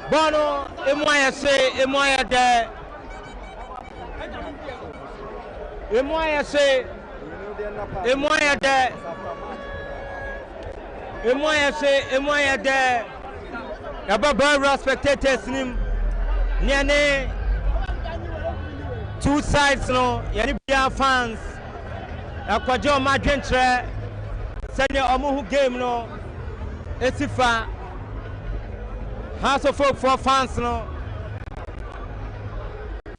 Bono, Emoya say, Emoya there. Emoya say, Emoya there. Emoya say, Emoya there. About spectators, nearly two sides, no, Yanibia fans. Aquajo Madrentre, senior Omuhu game, no, Etifa. House of folk for fans, no.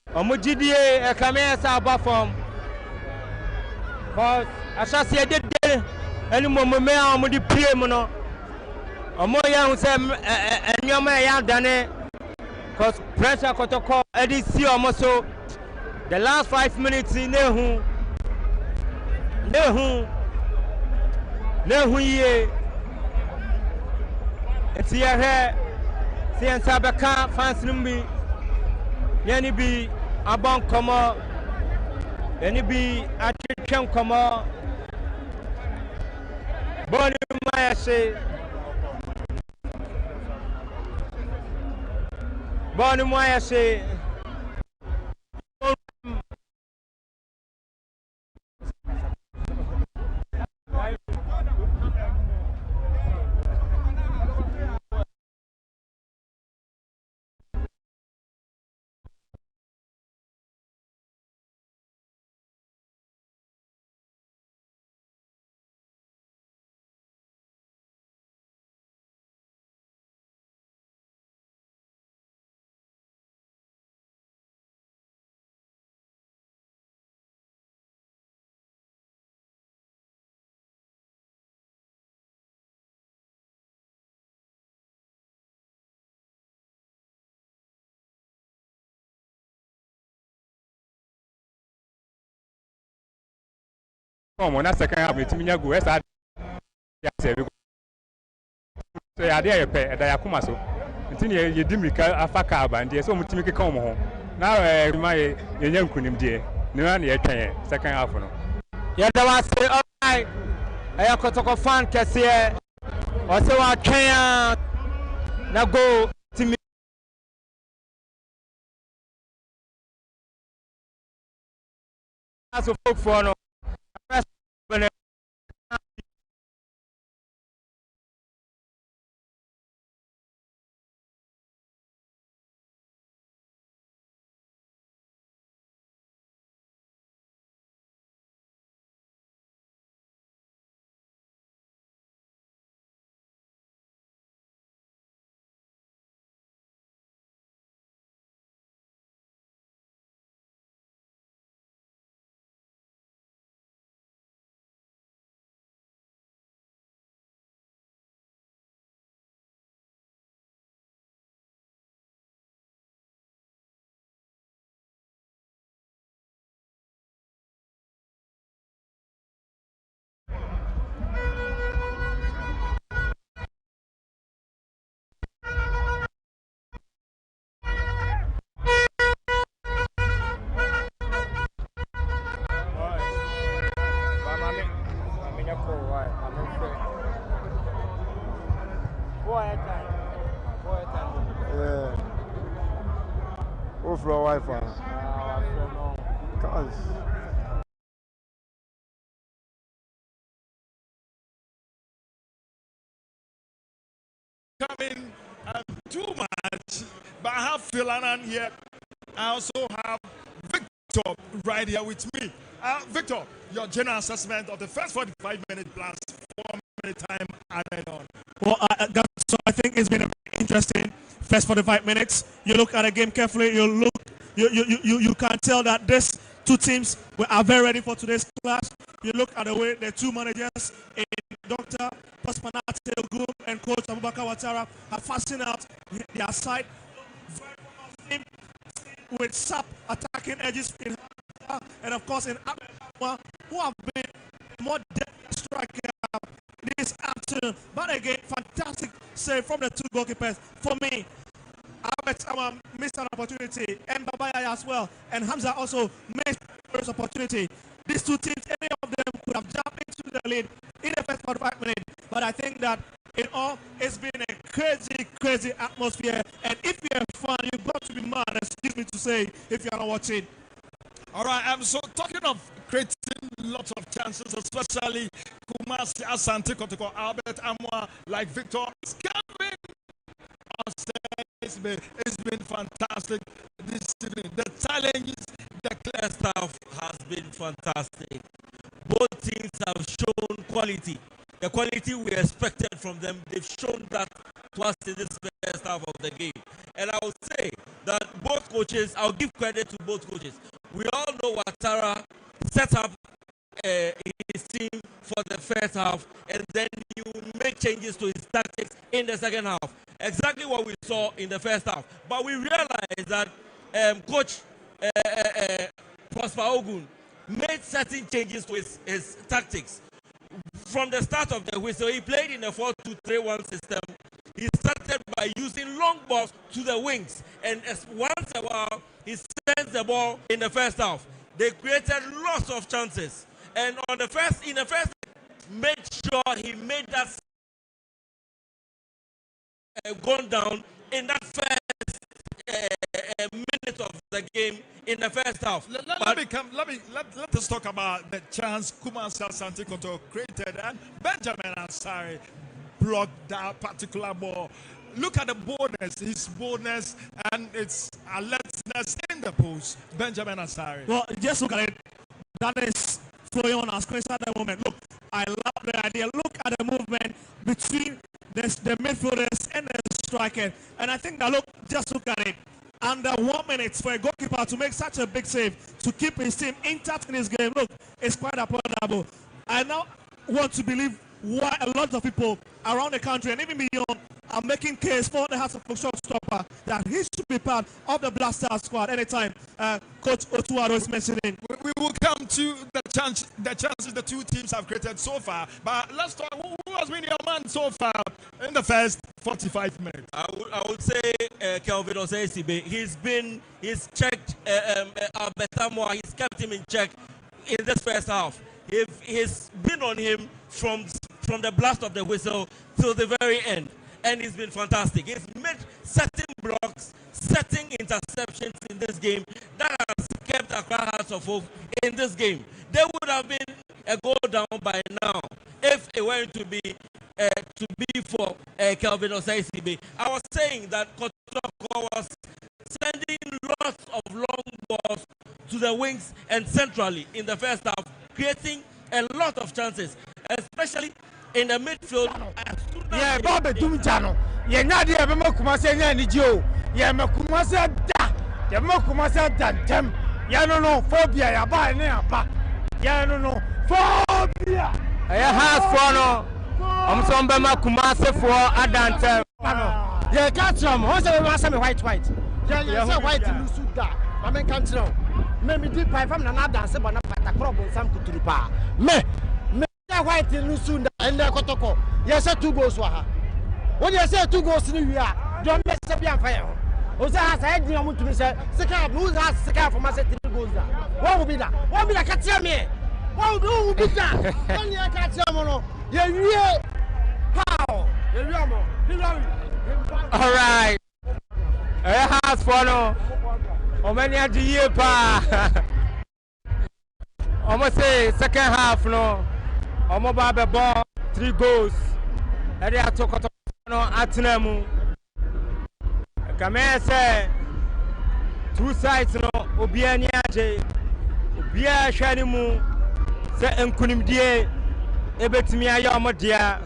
Omujidie, a camera about from. Because I shall see a dead any moment, I'm with the PM, no. Omoya who said, and your man done it. Because pressure Kotoko, Eddie see almost so. The last 5 minutes in Nehu, ye. It's your hair. Sian Sabaka, fans numbi, Yanni be a bon comma, Yanni be a chicken comma, Bonnie Maya say, Bonnie Maya say, Come on, that's the kind of meeting you go. Yes, I say so I dare pay that Yakuma so. Until you dimika Afaka band, so much make come home. Now, my young kunim dear, no one yet second half. Yeah, there was all right. I have Kotoko fan Cassia or so I can now go to me. As a folk for no. Wi-Fi. Coming too much, but I have Philanan here. I also have Victor right here with me. Victor, your general assessment of the first 45 minutes plus 4 minute time added on. Well, so I think it's been a very interesting first 45 minutes. You look at the game carefully. You can tell that these two teams are very ready for today's clash. you look at the way the two managers in Dr. Pasmanate Ogum and Coach Abubakar Watara are passing out their side with sharp attacking edges in and of course in Abba, who have been more depth striker this afternoon. But again, fantastic save from the two goalkeepers. For me, Albert missed an opportunity, and Babaya as well, and Hamza also missed first opportunity. These two teams, any of them could have jumped into the lead in the first 45 minutes. But I think that in all, it's been a crazy atmosphere. And if you're a fan, you've got to be mad, excuse me to say, if you're not watching. All right, so talking of creating lots of chances, especially Kumasi, Asante Kotoko, Albert Amwa, like Victor, Calvin, it's been fantastic this evening. The challenges, the clear staff has been fantastic. Both teams have shown quality. The quality we expected from them, they've shown that to us in this first half of the game. And I would say that both coaches, I'll give credit to both coaches. We all know Watara set up his team for the first half, and then you make changes to his tactics in the second half. Exactly what we saw in the first half. But we realized that Coach Prosper Ogun made certain changes to his tactics. From the start of the whistle, he played in a 4-2-3-1 system. He started by using long balls to the wings, and once a while, he sends the ball in the first half. They created lots of chances, and in the first, made sure he made that gone down in that first minute of the game in the first half. Let us talk about the chance Kumasi Asante Kotoko created, and Benjamin Ansari blocked that particular ball. Look at the boldness, his boldness, and its alertness in the post. Benjamin Ansari. Well, just look at it. That is flowing on our screen at the moment. Look, I love the idea. Look at the movement between the midfielders and the striker. And I think that, just look at it. Under 1 minute for a goalkeeper to make such a big save, to keep his team intact in his game, look, it's quite applaudable. I now want to believe why a lot of people around the country and even beyond are making case for the House of showstopper that he should be part of the Blaster squad anytime Coach Otuaro is mentioning. We will come to the chances the two teams have created so far. But let's talk, who has been your man so far in the first 45 minutes? I would say Kelvin Osei-Sibe. He's checked Albert Amwa. He's kept him in check in this first half. He's been on him from the blast of the whistle till the very end, and he's been fantastic. He's made certain blocks, certain interceptions in this game that has kept Accra Hearts of Oak in this game. They would have been a goal down by now if it weren't to be for Kelvin Osei-Sibe. I was saying that Kotoko was sending lots of long balls to the wings and centrally in the first half, creating a lot of chances, especially in the midfield. Yeah, Bobby Dumjano. Yeah, Nadia Kumasa and Joe. Yeah, Makumasa da. Yeah, Makumasa dantem. Yeah, no, phobia. Yeah, buy near back. Yeah, no, phobia. I have for no. I'm some Bama Kumasa for Adante. Yeah, catch them. What's the white? Yeah, white in Lusuda. I mean, can't know. Maybe deep pipe from another dance, but not a problem. Some Kuturupa. Me white in Lusunda and Kotoko. Yes, 2 goals. When you say 2 goals in the year, don't mess up your fire. Oza has a idea to be said. Second, who has second for my 3 goals? What will be that? What will be that? Catch me. What will be that? Only I catch them. Yeah, how? All right. A house for no. How many are the year pa? Almost say second half no. Almost by ball 3 goals. Area to Kotoko no Atenemu. Come say 2 sides no. Obia ni aje. Obia hwani mu. Se enkunimdie ebetimi aye omodia.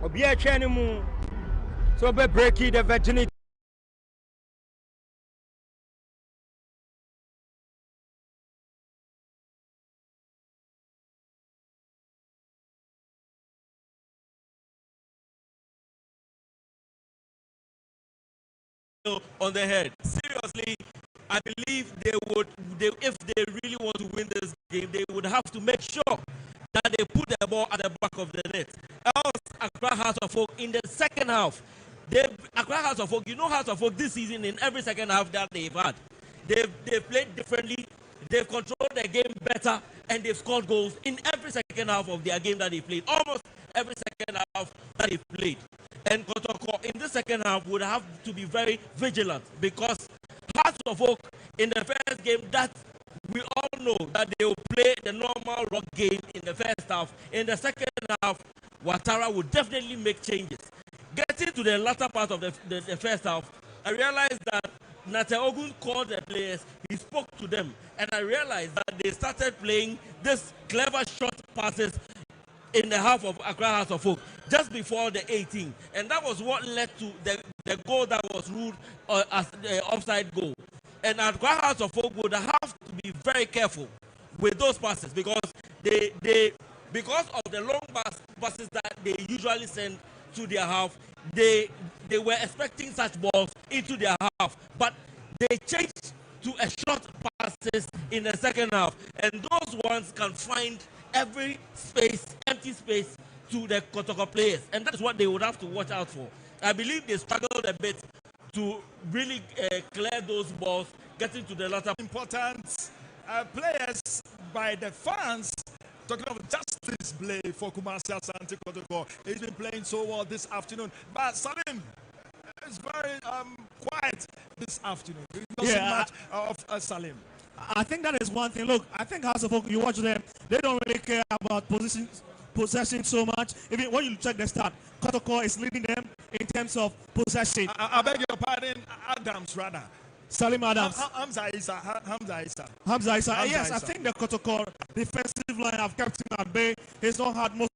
Obia hwani mu. So be breaking the virginity. 0 on the head. Seriously, I believe if they really want to win this game, they would have to make sure that they put the ball at the back of the net. Else, Accra House of Folk in the second half, Accra House of Folk, you know House of Folk this season in every second half that they've had, they've played differently, they've controlled their game better, and they've scored goals in every second half of their game that they played. Almost every second half that they played. And Kotoko in the second half would have to be very vigilant because House of Oak in the first game, that we all know that they will play the normal rock game in the first half. In the second half, Ouattara will definitely make changes. Getting to the latter part of the first half, I realized that Nate Ogun called the players, he spoke to them, and I realized that they started playing this clever short passes in the half of Accra House of Folk just before the 18, and that was what led to the goal that was ruled as the offside goal. And Accra House of Folk would have to be very careful with those passes because because of the long passes that they usually send to their half, they were expecting such balls into their half, but they changed to a short passes in the second half, and those ones can find every space, empty space, to the Kotoko players, and that's what they would have to watch out for. I believe they struggled a bit to really clear those balls, getting to the latter. Important players by the fans. Talking of justice play for Kumasi Asante Kotoko. He's been playing so well this afternoon, but Salim is very quiet this afternoon. He doesn't much of Salim. I think that is one thing. Look, I think House of Folk, you watch them, they don't really care about possession so much. Even when you check the stat, Kotoko is leading them in terms of possession. I beg your pardon, Adams rather. Salim Adams. Hamza Issa. Yes, I think the Kotoko defensive line have kept him at bay. He's not had most.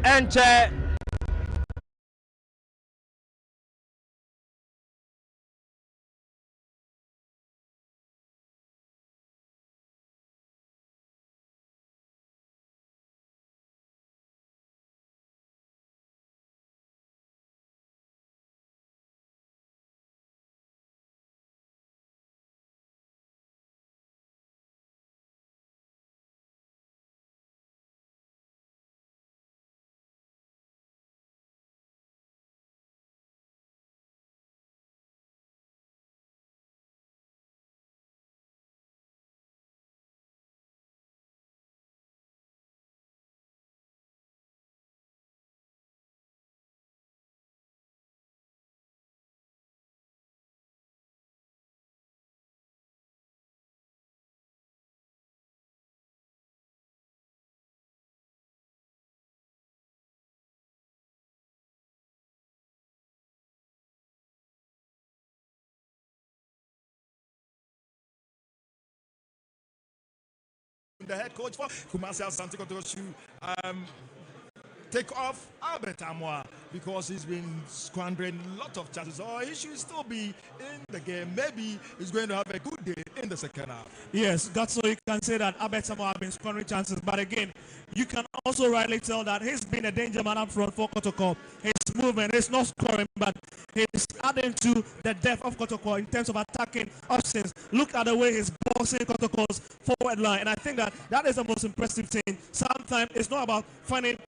Enche The head coach for Kumasi Asante Kotoko to take off Albert Amoa because he's been squandering a lot of chances, or he should still be in the game. Maybe he's going to have a good day in the second half. Yes, that's so you can say that Albert Amoa have been scoring chances, but again, you can also rightly tell that he's been a danger man up front for Kotoko. His movement is not scoring, but he's adding to the depth of Kotoko in terms of attacking options. Look at the way he's boxing Kotoko's forward line, and I think that is the most impressive thing. Sometimes it's not about finding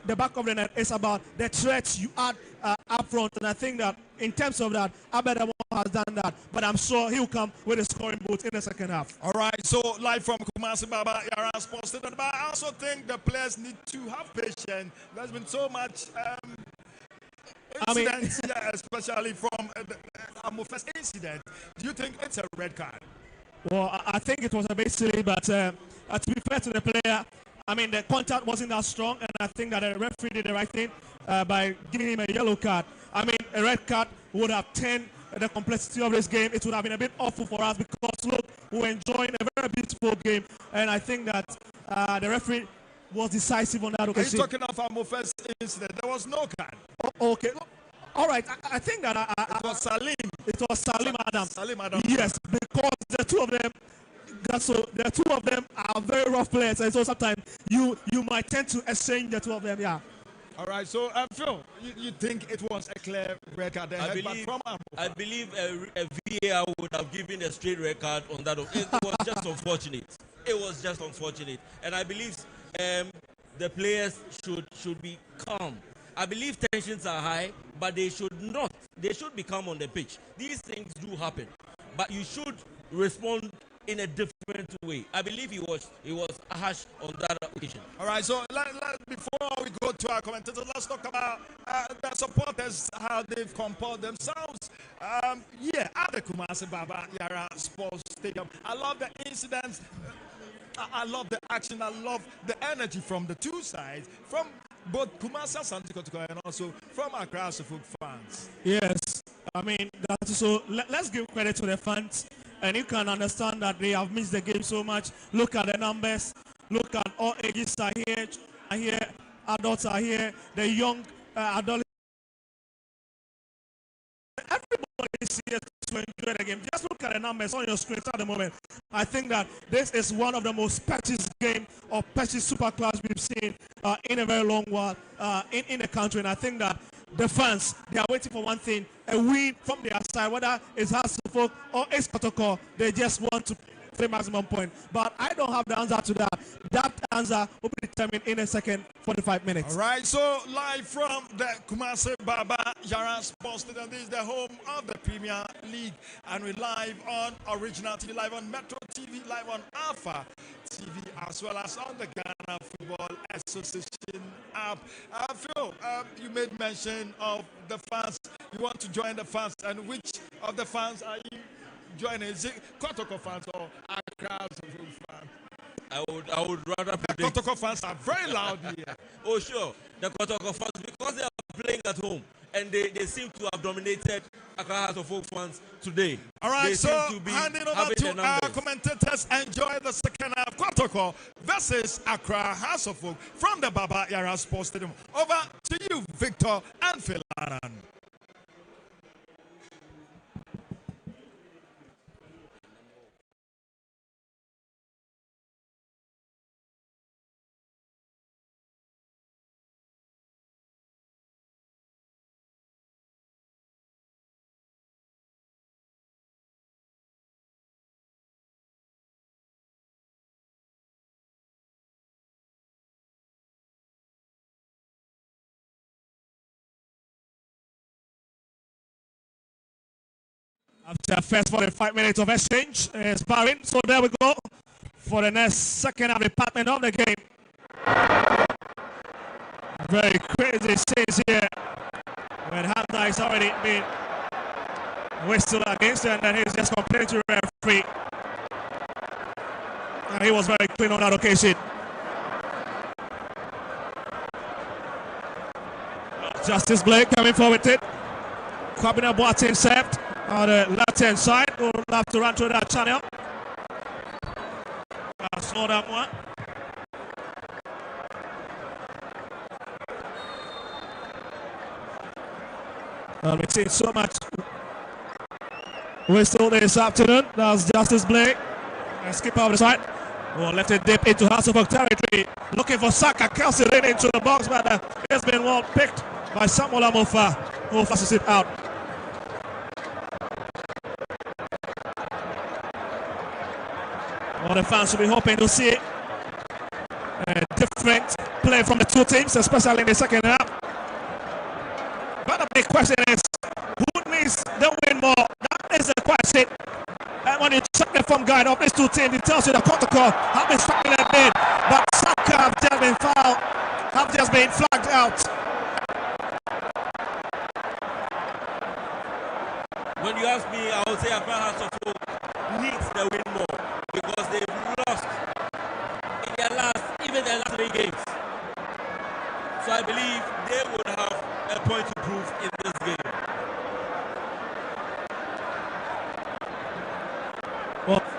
the back of the net, it's about the threats you add up front, and I think that in terms of that, Albert Amoa has done that, but I'm sure he'll come with a scoring boots in the second half. All right, so live from Kumasi Baba Yara Sports Stadium, but I also think the players need to have patience. There's been so much incidents, yeah, especially from the first incident. Do you think it's a red card? Well, I think it was a bit silly, but to be fair to the player, I mean, the contact wasn't that strong, and I think that the referee did the right thing by giving him a yellow card. I mean, a red card would have turned the complexity of this game, it would have been a bit awful for us because look, we're enjoying a very beautiful game, and I think that the referee was decisive on that occasion. Are you talking of our first incident? There was no card. Oh, okay. All right. I think that it was Salim. It was Salim Adam. Salim Adam. Yes, because the two of them. So the two of them are very rough players, and so sometimes you might tend to exchange the two of them. Yeah. All right. So Phil, you think it was a clear red card? I believe a VAR would have given a straight red card on that. It was just unfortunate. It was just unfortunate, and I believe the players should be calm. I believe tensions are high, but they should not. They should be calm on the pitch. These things do happen, but you should respond in a different way. I believe he was harsh on that occasion. All right, so before we go to our commentators, let's talk about the supporters, how they've composed themselves. At the Kumasi Baba Yara Sports Stadium. I love the incidents. I love the action. I love the energy from the two sides, from both Kumasi, Asante Kotoko, and also from Accra Asante fans. Yes, I mean, so let's give credit to the fans, and you can understand that they have missed the game so much. Look at the numbers. Look at all ages are here, adults are here, the young adolescents. Everybody is here to enjoy the game. Just look at the numbers on your screen at the moment. I think that this is one of the most patched game or patched super class we've seen in a very long while in the country. And I think that the fans, they are waiting for one thing, a win from their side, whether it's Hasselfolk or it's Kotoko. They just want to play maximum point. But I don't have the answer to that. That answer will be determined in a second, 45 minutes. All right, so live from the Kumasi Baba Yara Sports Stadium. This is the home of the Premier League. And we're live on Original TV, live on Metro TV, live on Alpha TV, as well as on the Ghana Football Association app. Phil, you made mention of the fans. You want to join the fans, and which of the fans are you joining? Is it Kotoko fans or Accra fans? I would rather predict. The Kotoko fans are very loud here. Oh sure, the Kotoko fans, because they are playing at home and they seem to have dominated Accra Folk fans today. All right, they so handing over to our commentators. Enjoy the second half. Kotoko versus Accra Folk from the Baba Yara Sports Stadium. Over to you, Victor and Phil Aran. After the first 45 minutes of exchange, sparring. So there we go for the next second half department of the game. Very crazy scenes here when Hamza is already been whistled against and then he's just complaining to the referee. And he was very clean on that occasion. Justice Blake coming forward with it. Kwabena Boateng served on the left-hand side. We'll have to run through that channel. Slow that one. We've seen so much whistle this afternoon. That's Justice Blake. And skip over the side. Oh, left it deep into Hasselfolk territory. Looking for Saka. Kelsey leaning into the box, but it's been well picked by Samuel Amofa, who passes it out. All the fans will be hoping to see a different play from the two teams, especially in the second half. But the big question is, who needs the win more? That is the question. And when you check the form guide of these two teams, it tells you that Kotoko have been struggling a bit, but Saka have just been fouled, have just been flagged out. When you ask me, I would say Accra Asante needs the win more because they've lost in their last 3 games. So I believe they would have a point to prove in this game.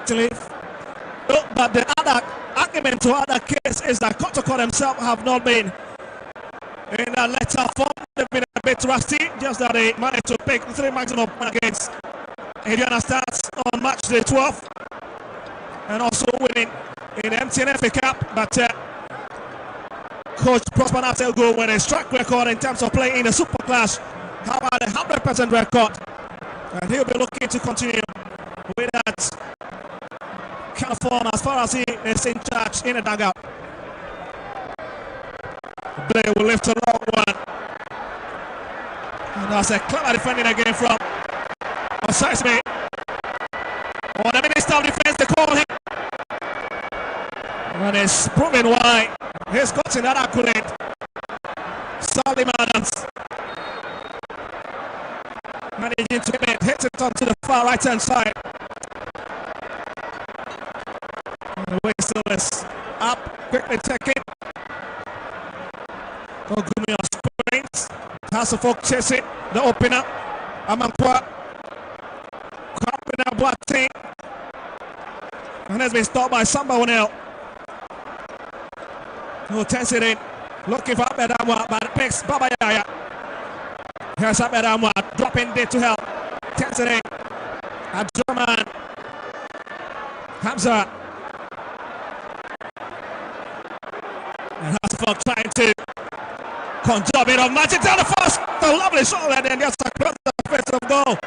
certainly. But the other argument to other case is that Kotoko themselves have not been in a letter form. They've been a bit rusty, just that they managed to pick 3 maximum against Indiana Stars on match day 12 and also winning in the MTN FA Cup. But Coach Prosper Natel with a track record in terms of playing in the Super Clash. How about a 100% record? And he'll be looking to continue with that kind of form as far as he is in charge in the dugout. Blair will lift a long one. And that's a clever defending again from Osasme. On the Minister of Defense, they call him. And it's proving why he's gotten that accolade. Salim Adams managing to hit it onto the far right hand side. And the whistle is up, quickly taken. Ogumi on screens. House of Folk chasing the opener. Amankwa. Kwapina Boateng. And has been stopped by Samba Wanel. No intensity. Looking for Abedamwa, but it picks Baba Yaya. Here's Abedamwa dropping there to help. Intensity. Abdurrahman. Hamza. And House of Folk trying to conjure a bit of magic down the first. The lovely shot, and then just across the face of goal.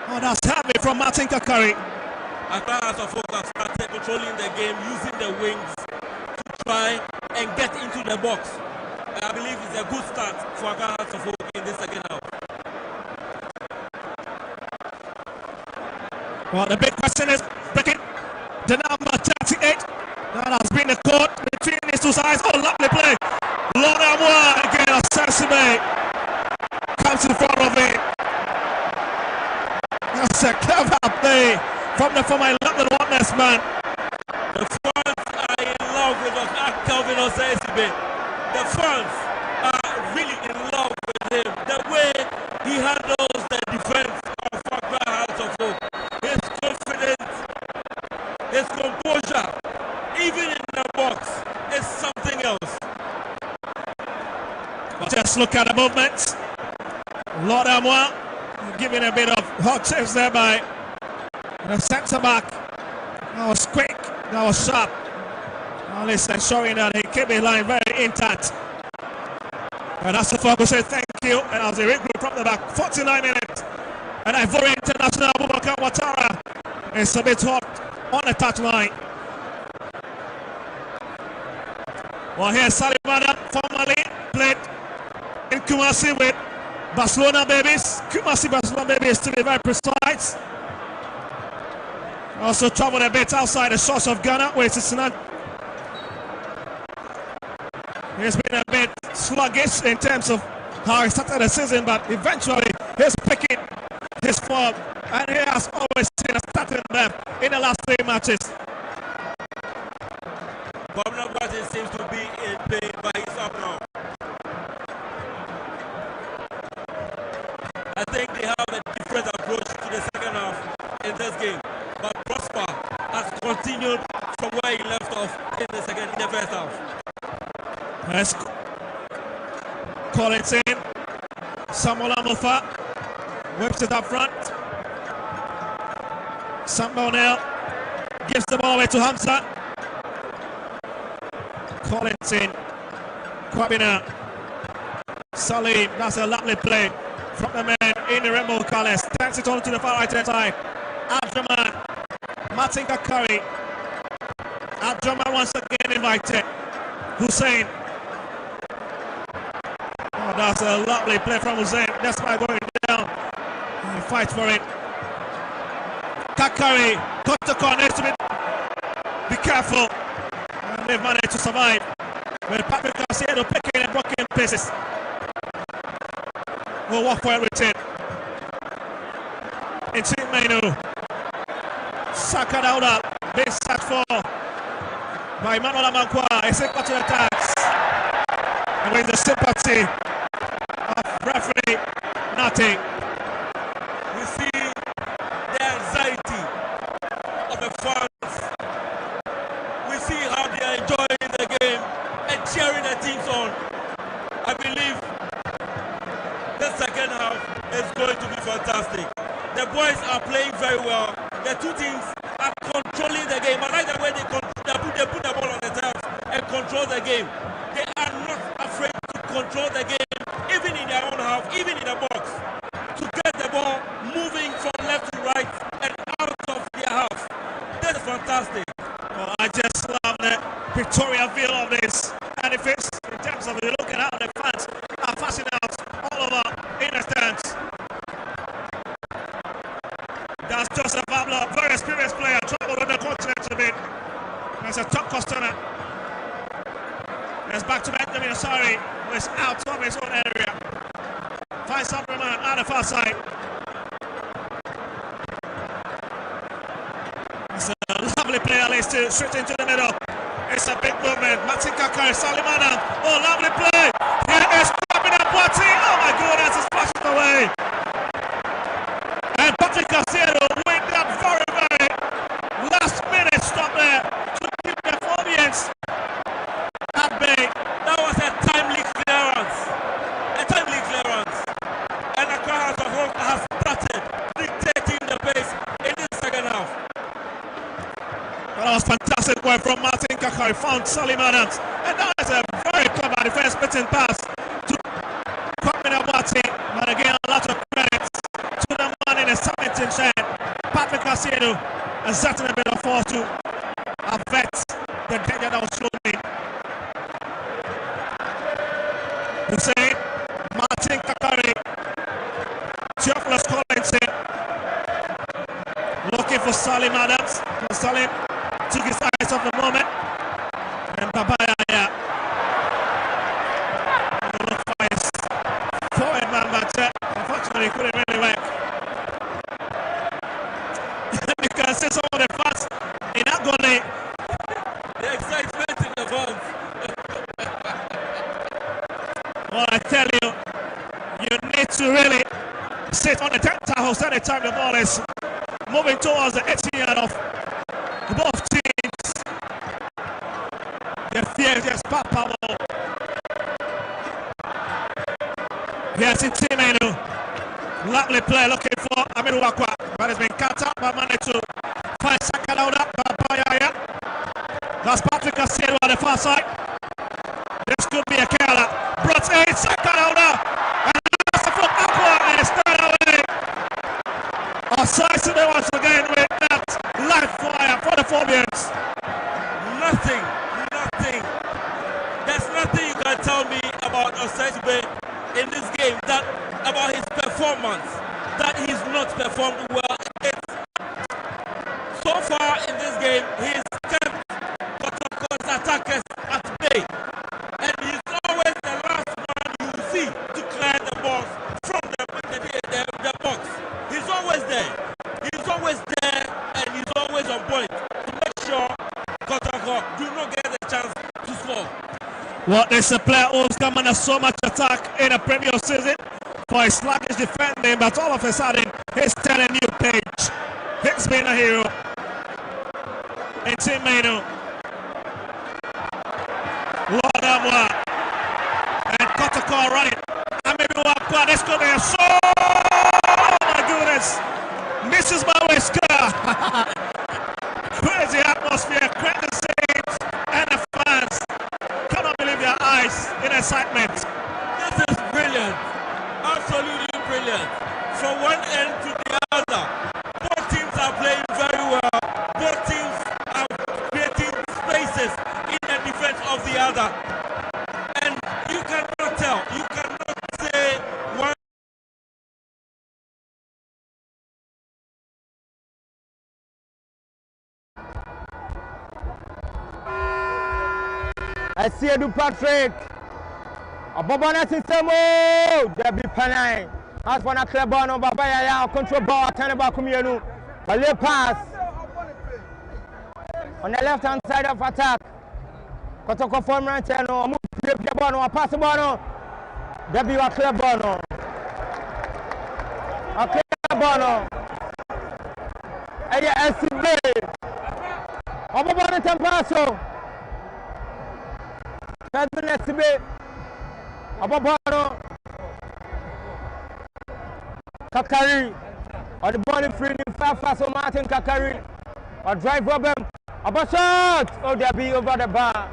Oh, that's heavy from Martin Kakari. Accra House of Folk have started controlling the game, using the wings to try and get into the box. And I believe it's a good start for Accra House of Folk in this second half. Well, the big question is breaking the number 38. That has been the court between these two sides. Oh, lovely play. Lodamwa again, Asante comes in front of it. That's a clever play from the former London Wonders man. The fans are in love with Calvin Osesibe. The fans are really in love with him. The way he handles the defense of Accra House of Folk, his confidence, his composure, even in the box, is something else. Just look at the movement. Lord Amwa giving a bit of hot saves there by the centre back. That was quick, that was sharp. At least ensuring that he kept the line very intact. And that's the focus. Say thank you. And as a regroup from the back, 49 minutes. And Ivory International Abubakar Ouattara is a bit hot on the touchline. Well, here's Salim Adam, formerly played in Kumasi with Barcelona Babies. Kumasi Barcelona Babies, to be very precise. Also traveled a bit outside the shores of Ghana, where it's not. He's been a bit sluggish in terms of how he started the season, but eventually he's picking his form, and he has always seen a starting them in the last 3 matches. Governor Martin seems to be in pain, but he's up now. I think they have a different approach to the second half in this game, but Prosper has continued from where he left off in the first half. Let's call it in. Samuel Amofa whips it up front. Samuel now gives the ball away to Hamza. Call it in. Kwabina. Salim, that's a lovely play from the man in the rainbow colors. Turns it on to the far right hand side. Abdurrahman. Martin Kakari. Abdurrahman once again invited. Hussein. Oh, that's a lovely play from Hussein. That's why going down. He fights for it. Kakari. Kotoko needs to be careful. And they've managed to survive. With Patrick Garcia picking and blocking pieces. We'll walk for everything. It's in Menu. Saka Dauda. Big search for by Manuel Amankwa. It's a got to the attacks. And with the sympathy of referee, nothing. We see the anxiety of the fans is going to be fantastic. The boys are playing very well. The two teams are controlling the game. I like the way they put the ball on the turf and control the game. They are not afraid to control the game, even in their own half, even in the box, to get the ball moving from left to right and out of their half. That's fantastic. Well, I just love the Victoria feel of this edifice in terms of looking how the fans are passing out all over in the stands. That's Joseph Abla, very experienced player, traveled on the continent a bit. There's a top customer. There's back to Benjamin Asari, who is out of his own area. Finds something man on the far side. It's a lovely player, Lace straight into the middle. It's a big movement. Martin Kakari, Salimana. Oh, lovely play. Here is Kwame Boati. Oh my goodness, it's flashed away. And Patrick Casero went that very last minute stop there to keep the audience at bay. That was a timely clearance. And Accra has started dictating the pace in the second half. That was fantastic work from Martin Kakari. Found Salim Adams. And that is a very clever defense spitting pass to Kwame Boati. But again, a lot of credit to the man in the 17th side, Patrick Casero, exerting a bit of force to avert the danger that was thrown in. Hussein, Martin Kakari, Theophilus Collinson, looking for Salim Adams. Salim took his eyes off the moment. And Babaya, look for his forward man, but unfortunately couldn't really work. You can see some of the fans in agony. The excitement in the fans. Well, I tell you, you need to really sit on the tentacles every time the ball is moving towards the 18-yard of both teams. The fear is just palpable. Here's in Timenu. Lovely play looking for Amiru Wakwa, but it's been cut out by Manitou. Find Sakalauda, Babaya. That's Patrick Casero on the far side. This could be a killer. Brought in Sakalauda. And that's from Aqua and it's thrown away. Aside today once again with that live fire for the Phobians. Nothing. There's nothing you can tell me about Osage in this game that about his performance that he's not performed well. So far in this game, he's kept Kotoko's attackers at bay, and he's always the last man you see to clear the balls from the box. He's always there, and he's always on point to make sure Kotoko do not get the chance to score. Well, there's a player who's come under so much attack in a Premier season for his sluggish defending, but all of a sudden he's turning a new page. He's been a hero. And Team Menu. Lord Amwa. And Kotoko running. Amiru Akwa, this could be a shot. Oh my goodness. Misses my whisker. Crazy atmosphere, crazy scenes, and the fans cannot believe their eyes in excitement. This is brilliant. Absolutely brilliant. From one end to the other, both teams are playing very well. Both teams are creating spaces in the defense of the other. And you cannot tell, you cannot say one. I see you, Patrick. A Bobana system, Debbie Panay. As for a club on Babaya, control ball, Tanaba Kumianu. A left pass on the left hand side of attack. Kotoko form right and a pass the ball. Debbie a club bono. A club bono. A SCB. A Bobana Tampaso. SCB. A Bobano. Kakari. Or the ball in free in fast so Martin Kakari. Or drive Robin. A shot. Oh, there be over the bar.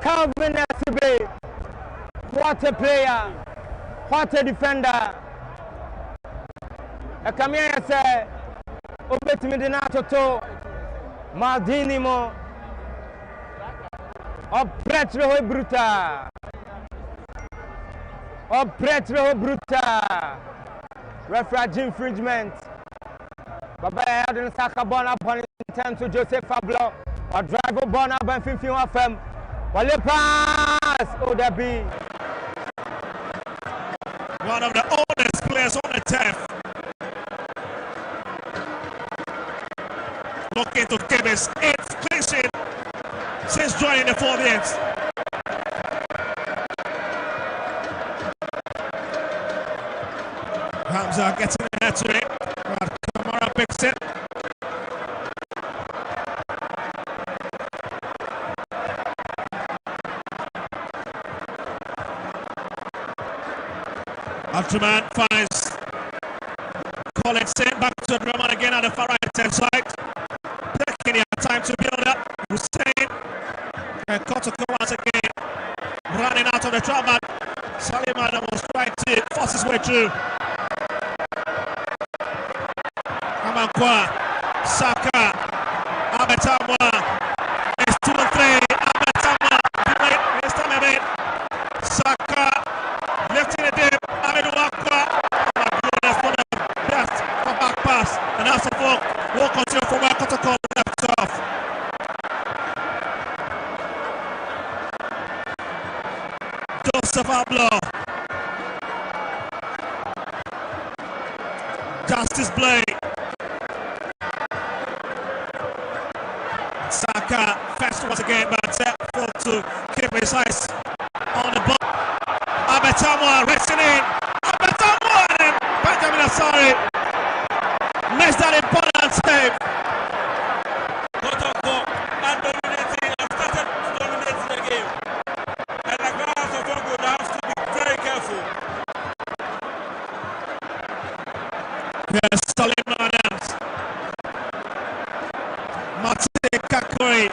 Calvin Esibe. What a player. What a defender. A camera say, Obet Midinato to Maldinimo. O Pretro Bruta. O Pretro Bruta. Referee infringement. Baba had in Saka Bona upon intent to Joseph Fablo. Or driver Bona by 15 of them. Wale pass. Oh, there be. One of the oldest players on the turf. Looking to give his 8th clean sheet since joining the 40th. Hamza getting ahead to it. Kamara picks it. Ultraman finds Collins in back to Drummond again on the far right hand side. Taking their time to build up. Hussein and Kotoko once again running out of the travel. Salimana was trying to force his way through. Amankwa, Saka, Abetamwa. It's 2 and 3. Abetamwa, Saka lifting it deep. Ameduakwa. That's one of the best for back pass. And that's a walk. Will continue from where Kotoko left off. Joseph Ablo. Justice Blade. Saka fast once again, but failed to keep his eyes on the ball. Abetamwa racing in. Abetamwa and Benjamin Asare makes that important save. Kotoko are dominating and started dominating the game. And the guys of Oak-0 have to be very careful. Yes, Salim Adams. Martin Kakuri.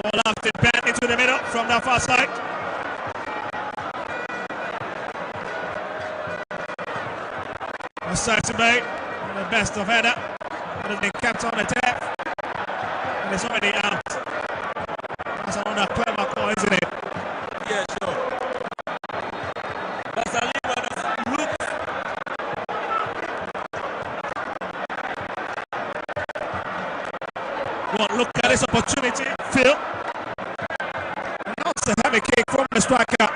All after bent into the middle from the far side. Asante the best of header. It has been kept on the tap. And it's already out. That's another clever call, isn't it? Yeah, sure. But Salima looks. Well, look at this opportunity, Phil. Not a heavy kick from the striker.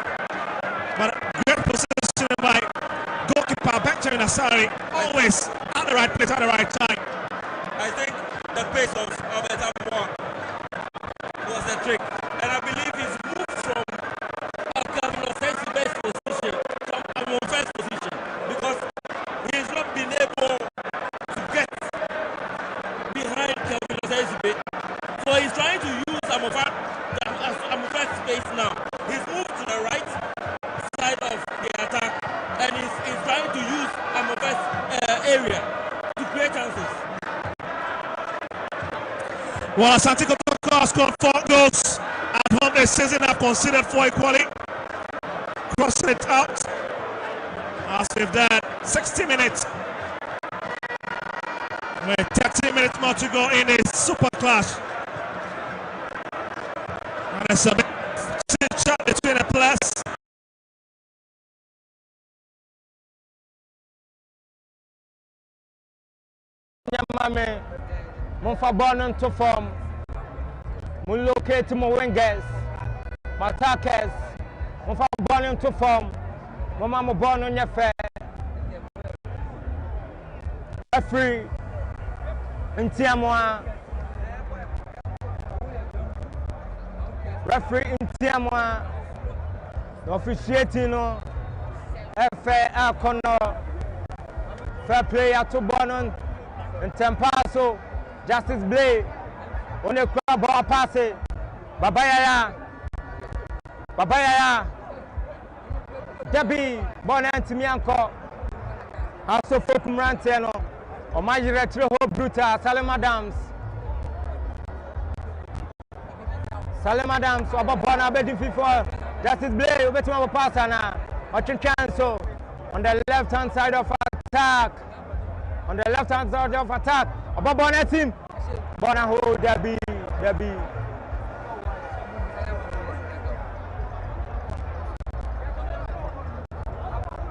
But great position by goalkeeper Benjamin Asari. Always at the right place at the right time. I think the pace of Abetamwa was a trick. And I believe he's moved from a Calvin Osei-based position to a first position. Because he's not been able to get behind Calvin Osei. So he's trying to use Amofat's space now. He's moved to the right side of the attack. And he's trying to use Amofat's area to create chances. Well, Asante Kotoko has scored 4 goals at home this season. Have conceded 4 equally. Crossing it out. As we've done 60 minutes. With 30 minutes more to go in this super clash. And it's a bit chit-chat between the players. Mame, mon fa bon to form. Mon locate my wingers, my attackers. Mon fa bon to form. Mon mama born on your fair. Referee, Ntiamwa. Referee Ntiamwa. Officiating no. Fair Akono. Fair player to Bonon. And Tempaso, Justice Blade, on the crowd ball pass it. Babaya, Debbie, born Antimianco. Also, folk Mrantiano, or my retro bruta, Salem Adams. Salem Adams, Obabona, betting FIFA. Justice Blay, betting our passer now. Watching cancel on the left hand side of attack. On the left hand side of attack. Obabona team. Bona hold Debbie.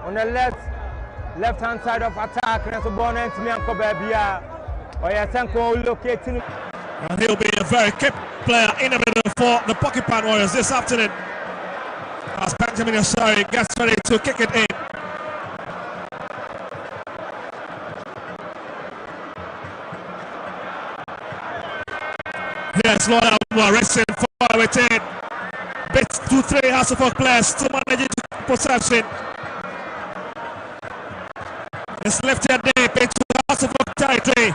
On the left hand side of attack, and so born and me and Kobabia. Or Yasanko locating. And he'll be a very key player in the middle for the Porcupine Warriors this afternoon. As Benjamin Asari gets ready to kick it in. Here's Lord Almua racing forward with it. Bits 2-3 Hasselhoff players still managing possession. It's lifted deep into Hasselhoff territory.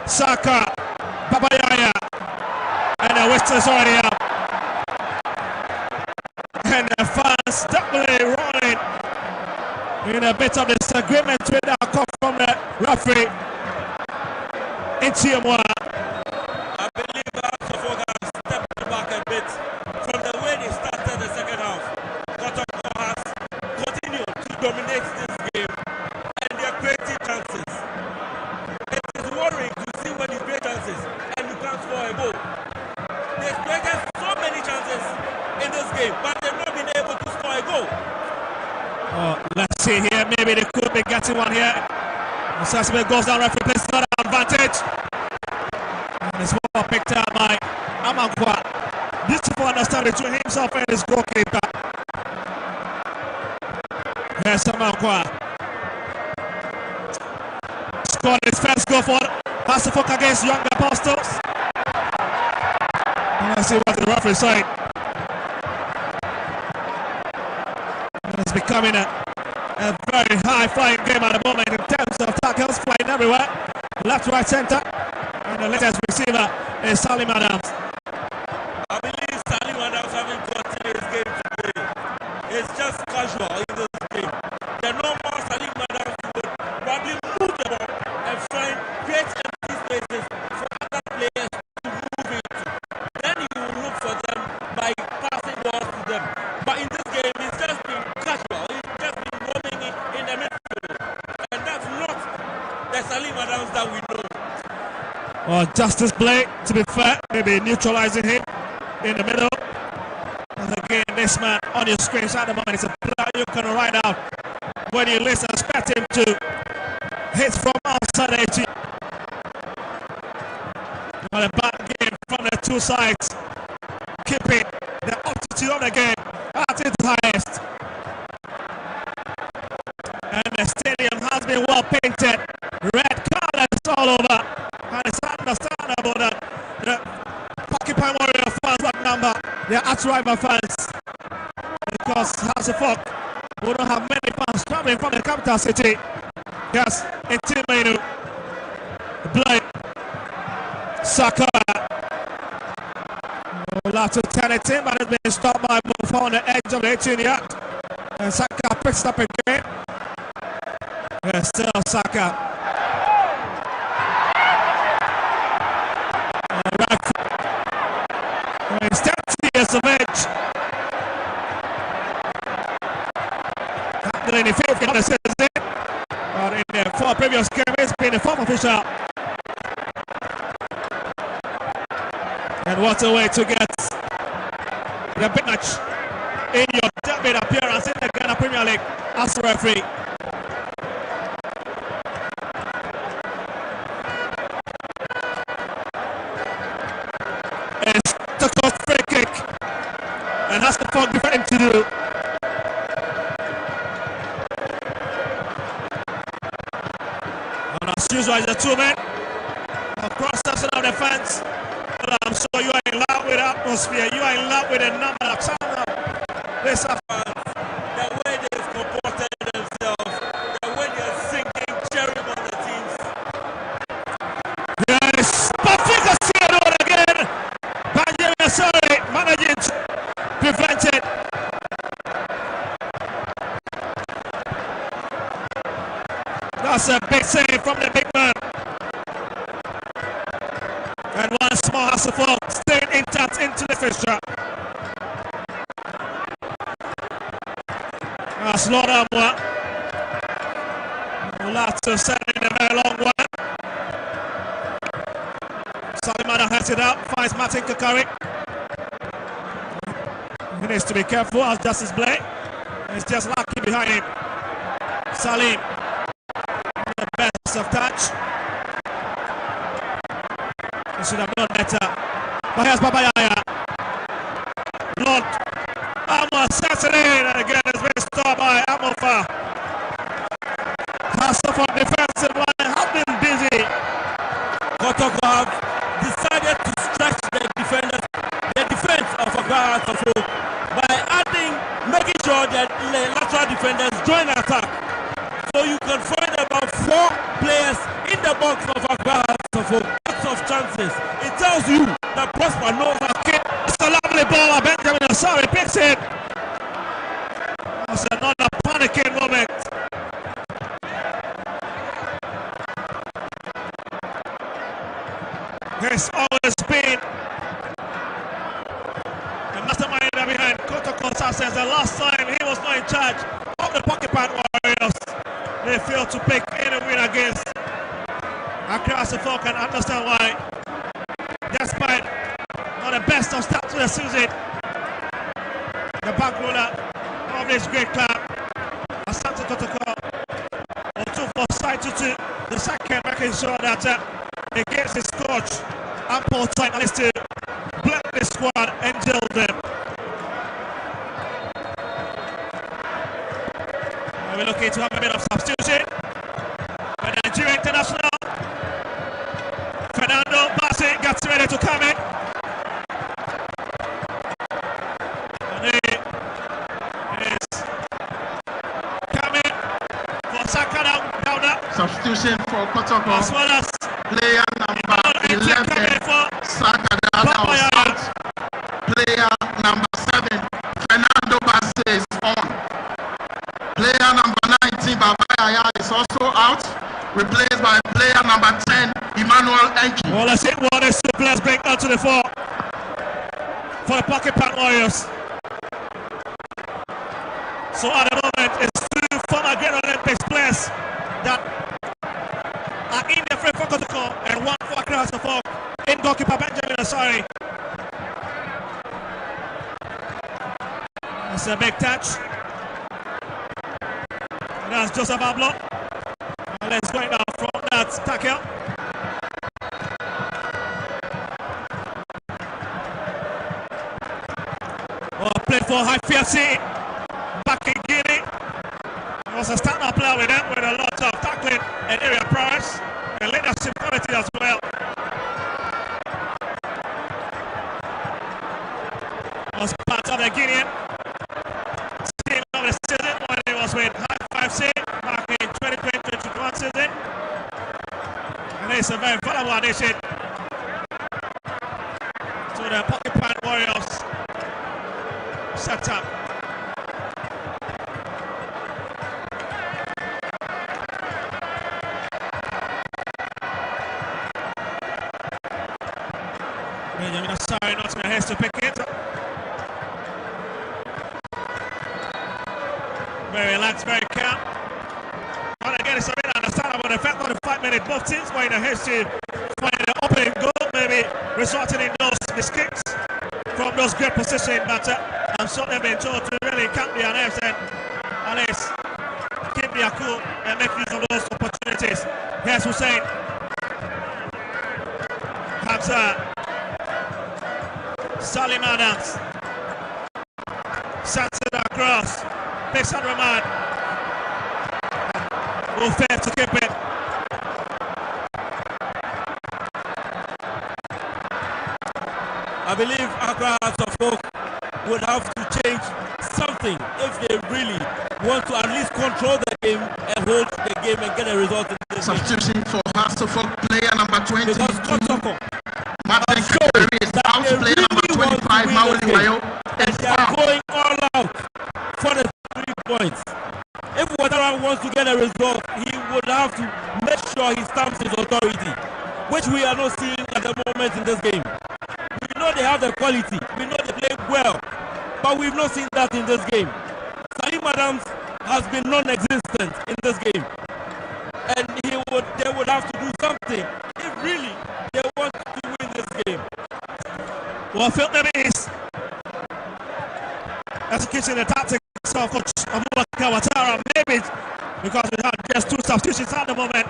Saka, Babayaya, and the Western is already up. And the fans definitely rolling in a bit of disagreement with that call from the referee. Intiamwa. I believe Hasselhoff has stepped back a bit from the way they started the second half. Kotoko has continued to dominate this game and they are creating chances. It is worrying to see when you create chances and you can't score a goal. They've created so many chances in this game, but they've not been able to score a goal. Oh, let's see here. Maybe they could be getting one here. Musasibe goes down, referee places another advantage. And it's well picked up by Amankwa. Beautiful understanding between himself and his goalkeeper. Here's Amankwa. Scored his first goal for Hasselhoff against Young Apostles. Let's see what the referee is saying. It's becoming a very high-flying game at the moment in terms of tackles flying everywhere. Left, right, center. And the latest receiver is Salim Adams. I believe Salim Adams having gotten his game today. It's just casual in this game. The normal Salim Adams would probably move the ball and find create empty spaces for other players to move into. Then you will look for them by passing balls to them. But in this game, it's just been casual. It's just been roaming in the midfield. And that's not the Salim Adams that we know. Well, Justice Blake, to be fair, maybe neutralizing him in the middle. And again, this man on your screens at the moment is a player you can write out when you least expect him to hit from outside 18. Well, a bad game from the two sides, keeping the altitude of the game at its highest. And the stadium has been well painted, red colors all over. And it's understandable that the Porcupine Warrior fans outnumber their arch-rival fans, because Hasselhoff will not have many fans traveling from the capital city. Yes, Intimenu, Blake, Saka. Will have to turn it in, but it's been stopped by move on the edge of the 18-yard. And Saka picks it up again. Yes, still Saka. He's 30 years of age. Not in the fifth game of the season, but in the four previous games, he's been a former official. And what a way to get the big match in your debut appearance in the Ghana Premier League as a referee. Free kick, and that's the fun for him to do. And as usual, it's a 2-man across section of the fence. And I'm sure you are in love with the atmosphere, you are in love with the number of channel. This fans, the way they've comported themselves, the way they're singing, cheering on the teams. Yes, Patrick Asiano again. Sorry, managing to prevent it. That's a big save from the big man. And one small Hasselhoff staying intact into the fixture. That's Lord Amwa. Lato sending a very long one. Salimada has it out, finds Martin Kakari. He needs to be careful as Justice Blake. It's just lucky behind him. Salim, the best of touch. He should have done better. But here's Babayaya. Lord Amwa sets it in, and again it's been stopped by Amofa. Hasselhoff defensive line have been busy. Kotoko have decided to stretch the defenders, the defense of Accra by making sure that the lateral defenders join the attack. So you can find about 4 players in the box of Accra for lots of chances. It tells you that Prosper knows how to. It's a lovely ball. Benjamin Asari picks it. That's another panicking moment. There's always been the mastermind behind Kotoko says the last time he was not in charge of the Pocket Pan Warriors, they failed to pick any win against Accra Asante can understand why. Despite not the best of start to the season, the back roller of this great club, Asante Kotoko, on 2 for side to 2, the second making sure that against his coach, ample time at least to blend the squad and gel them. And we're looking to have a bit of substitution. For Nigeria International, Fernando Bassi gets ready to come in. And he is coming for Sakana Dauda. Substitution for Kotoko. As well as player number 11, Sakadala was out. Player number 7, Fernando Bassi is on. Player number 19, Babayaya is also out, replaced by player number 10, Emmanuel Enki. Well, let's see what these 2 players bring onto the floor for the Pocket Pan Warriors. So at the moment, it's 2 former Great Olympics players that are in the frame for Kotoko and 1 for Accra Asante in goalkeeper Benjamin Asari. That's a big touch. And that's Joseph Ablo. And let's go down from that tackle. Play for High Fiancé back in Guinea. He was a stand-up player with them with a lot of tackling and area prowess and leadership quality as well. Was part of the Guinean team of the season when he was with High Fiancé back in 2020-21 season. And it's a very valuable addition to the Pocket Pan Warriors set up. Benjamin Asari not in the haste to pick it. Very relaxed, very calm. And again, it's a bit understandable the fact that the 5-minute both teams were in a haste to find the opening goal, maybe resulting in those mistakes from those great positions, but I'm sure they've been told to really count their nerves and at least keep their cool and make use of those opportunities. Here's Hussein. Hamza. Salim Adams. Sends it across. Picks on Rahman. Will fail to keep it. I believe Accra Asante would have to change something if they really want to at least control the game and hold the game and get a result in this Substitution for Hasselhoff, player number 20. Because Kotoko Martin Kakari is out, player number 25, Mauli Wayo. And they are going all out for the 3 points. If Watara wants to get a result, he would have to his authority, which we are not seeing at the moment in this game. We know they have the quality, we know they play well, but we've not seen that in this game. Salim Adams has been non-existent in this game, and they would have to do something if really they want to win this game. Well, Phil is executing the tactics of Coach Abubakar Ouattara, maybe because we had just 2 substitutions at the moment,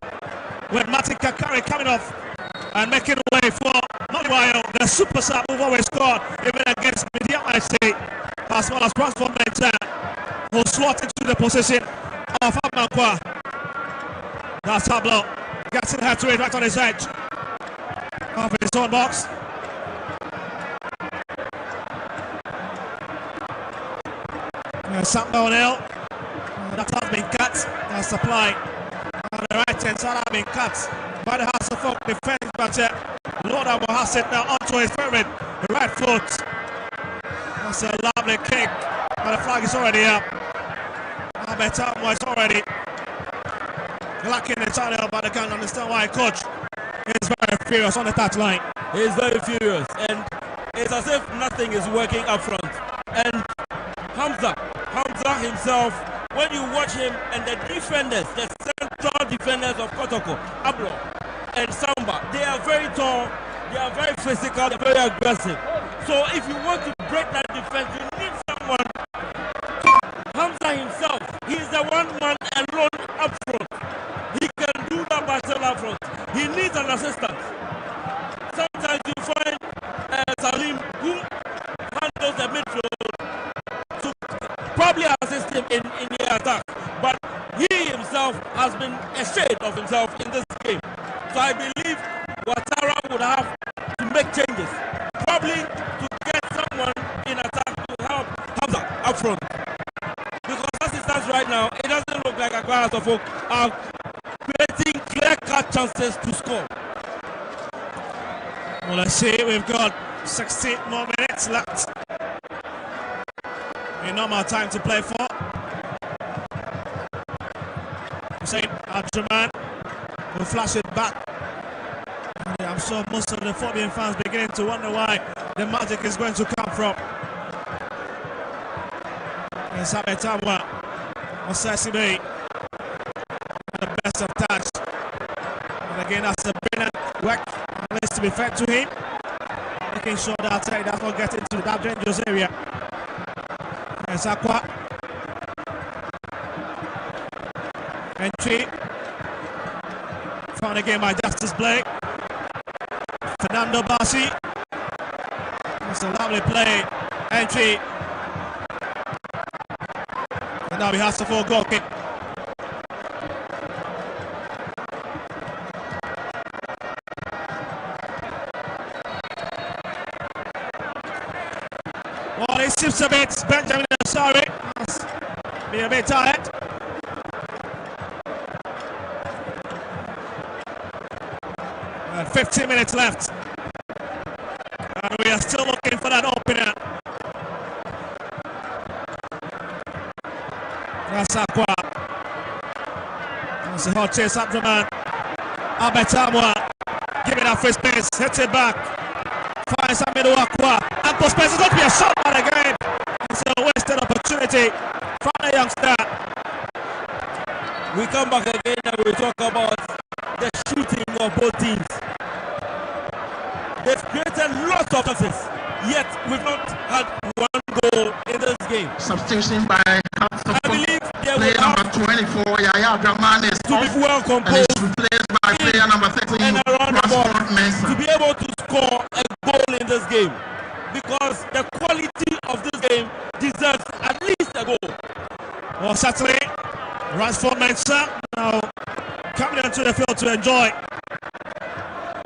with Martin Kakari coming off and making way for Manuel, the super sub who always scored even against Media IC, as well as Transform Mentor, who slot into the position of Amankwa. That's Pablo getting her to it right on his edge of his own box. Sambo O'Neill, that has been cut. That's supply on the right hand side, has been cut by the House of Folk defense, but Lord Abu has it now onto his favorite, the right foot. That's a lovely kick, but the flag is already up. Abetamo is already lacking the channel, but I can't understand why Coach is very furious on the touchline. He's very furious, and it's as if nothing is working up front. And Hamza himself, when you watch him and the defenders, the central defenders of Kotoko, Ablo and Samba, they are very tall, they are very physical, they're very aggressive. So if you want to break that defense, you need someone. Hamza himself, he's the one man alone up front. He can do that battle up front. He needs an assistant. Sometimes you find Salim, who handles the midfield, probably assist him in the attack, but he himself has been a shade of himself in this game. So I believe Ouattara would have to make changes, probably to get someone in attack to help Hamza up front. Because as it stands right now, it doesn't look like House of Folk are creating clear-cut chances to score. Well, let's see, we've got 16 more minutes left. No more time to play for. Hussein Abdurrahman will flash it back. And I'm sure most of the Phobian fans beginning to wonder why the magic is going to come from. And Sabetamwa Osasibe, the best of touch. And again, that's a brilliant work. Needs to be fed to him, making sure that he does not get into that dangerous area. Sakwa entry found again by Justice Blake. Fernando Bassi, it's a lovely play, entry, and now he has to full goal kick. Well, it seems a bit Benjamin Asare must be a bit tired. And 15 minutes left. And we are still looking for that opener. That's Aqua. That's a hot chase up the man. Abetamwa giving up free space, hits it back. Finds a middle Aqua. And for space, it's going to be a shot at again. It's a wasted opportunity from the youngster. We come back again and we talk about the shooting of both teams. They've created lots of chances, yet we've not had one goal in this game. Substitution by I believe they player will have number 24, Yaya Abdurrahman is to off be well and composed is replaced by player number 13, and around the ball Rashford Mensah. to be able to score a goal in this game, because the quality of this game deserves at least a goal. Well, certainly, Rashford Mensah now coming onto the field to enjoy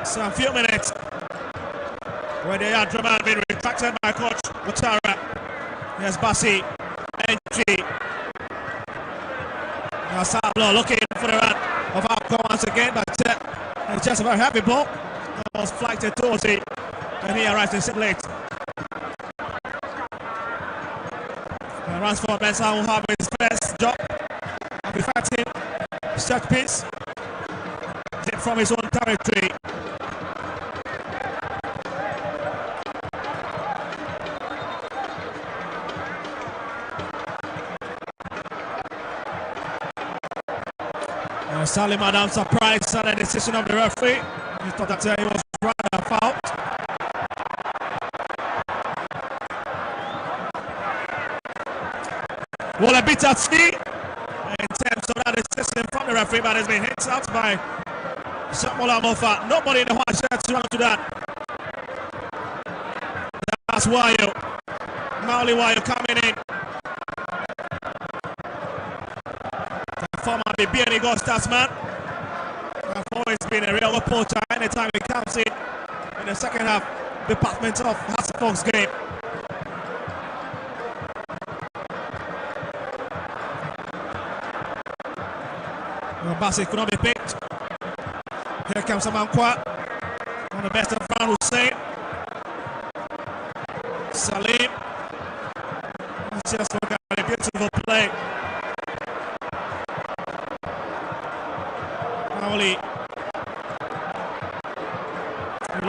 some few minutes where the Abdurrahman being retracted by Coach Ouattara. Here's Bassi, entry. Now Sablo looking for the run of Alcon once again, but it's just a very happy ball. Almost flighted towards it, and he arrives in late. Rashford Mensah will have his first job. I'll be fighting set piece. Deep from his own territory. Salim Adam surprised at the decision of the referee. He thought that he was rather fouled. Well, a bit at sea in terms of that decision from the referee, but has been hit out by Samuel Amofa. Nobody in the white shirt to run to that. That's Wayo. Mauli Wayo coming in. Former BBN Eagle Statsman. I've always been a real reporter anytime he comes in the second half department of Hasselhoff's game. Bassi could not be picked. Here comes Amankwa. On the best of round Hussein. Salim. Just look at a beautiful play.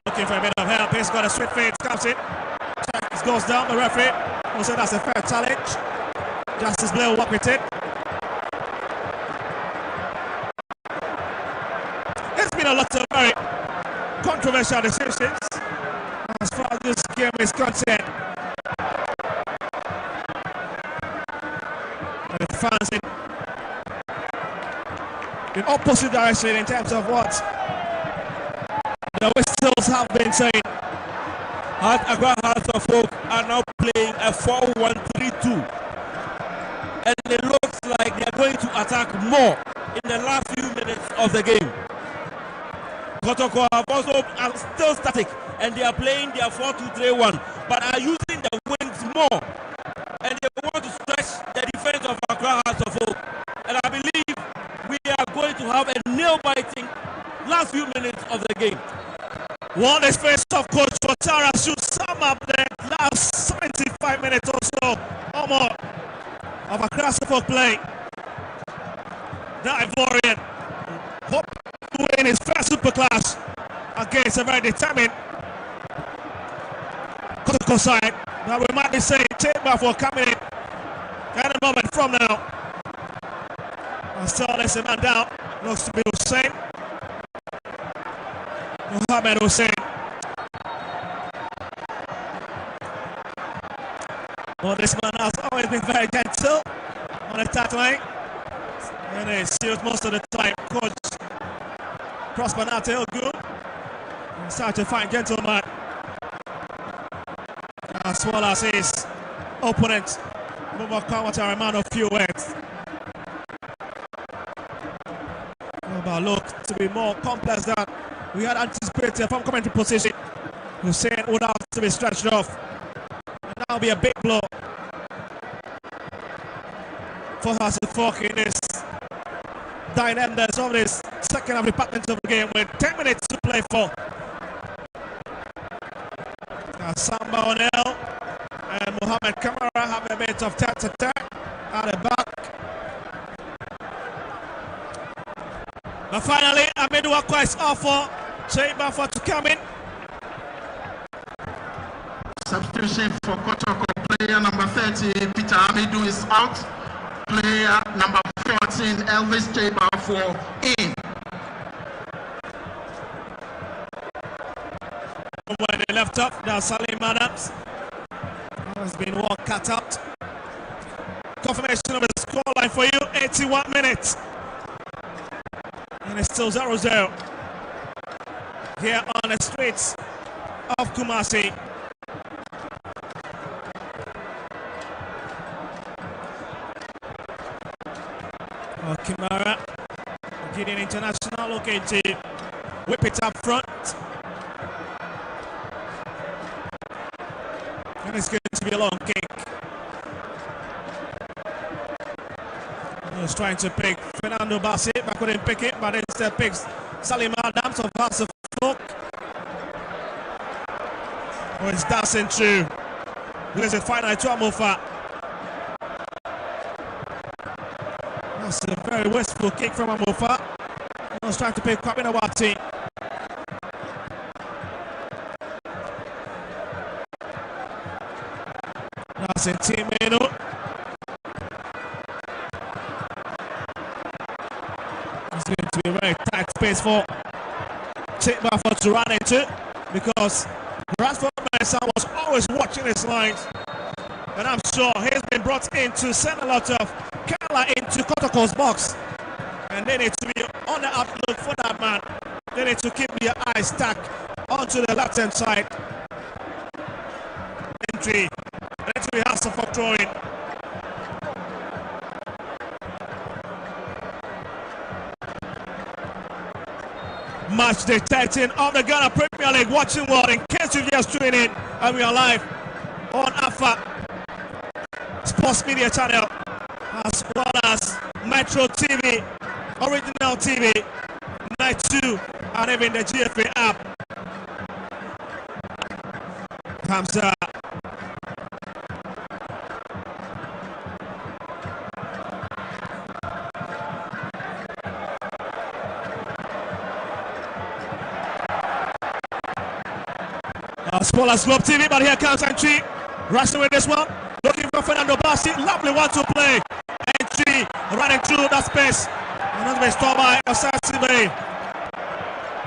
Looking for a bit of help. He's got a sweet feet, comes in. It goes down. The referee will say that's a fair challenge. Justice Blair will walk with it. There's been a lot of very controversial decisions as far as this game is concerned. The fans in opposite direction in terms of what the whistles have been saying. Accra Hearts of Oak are now playing a 4-1-3-2, and it looks like they are going to attack more in the last few minutes of the game. Kotoko are still static, and they are playing their 4-2-3-1, but are using the wings more, and they want to stretch the defense of Accra Hearts of Oak. And I believe we are going to have a nail-biting last few minutes of the game. Well, this face of Coach Watara should sum up the last 75 minutes or so or more of Accra Hearts of Oak play. The Ivorian hope to win his first Superclass against a very determined Kotoko side. Now we might be saying Chamber for coming in any moment from now. And still there's a man down. Looks to be Hussein. Mohamed Hussein. Well, this man has always been very gentle on the touchline. And he steals most of the time. Coach Prosper Nate good. Such a fine gentleman. As well as his opponent, Boubacar Ouattara, a man of few words. But look to be more complex than we had anticipated from commentary position. Hussein would have to be stretched off. And that will be a big blow for Hasselhoff in this dying enders of this second half department of the game with 10 minutes to play for. Samba O'Neill and Mohamed Kamara have a bit of tete-a-tete at the back. But finally, Amidu Akwa is off for Chamber for to come in. Substitution for Kotoko, player number 30, Peter Amidu is out. Player number 14, Elvis Chamber for in. When they left up, now Salim Adams has been well cut out. Confirmation of the scoreline for you, 81 minutes. And it's still 0-0 here on the streets of Kumasi. Kimara, Gideon International looking to whip it up front. And it's going to be a long kick. He's trying to pick Fernando Bassi, but couldn't pick it, but instead picks Salim Adams of Hasselhoff. Oh, it's dancing through. There's a final to Amofa. That's a very wasteful kick from Amofa. was trying to pick Kwame Nawati. That's a team menu. It's going to be a very tight space for Chikbafo to run into, because Rashford Mensah was always watching his lines, and I'm sure he's been brought in to send a lot of Kala into Kotoko's box, and they need to be on the outlook for that man. They need to keep their eyes stuck onto the left hand side. Entry, and it will be Hassan for throwing. Match day 13 of the Ghana Premier League watching world, in case you're just tuning in, and we are live on Alpha Sports Media Channel, as well as Metro TV, Original TV, Night 2, and even the GFA app. Hamza. As well as Globe TV, but here comes entry. Rushing with this one. Looking for Fernando Bassi. Lovely one to play. Entry running through that space. Another base stopped by Asante.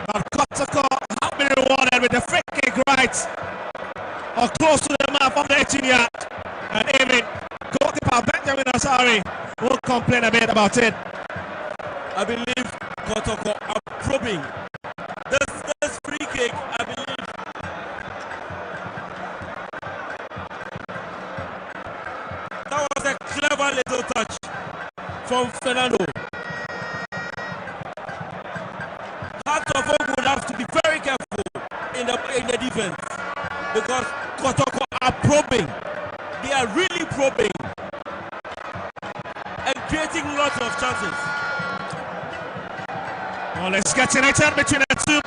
But Kotoko have been rewarded with the free kick right or close to the mouth of the 18-yard. And even goalkeeper Benjamin Asari will complain a bit about it. I believe Kotoko are probing. This free kick, I believe. That was a clever little touch from Fernando. Heart of Oak would have to be very careful in the defense, because Kotoko are probing. They are really probing and creating lots of chances. Well, it's getting it in between the two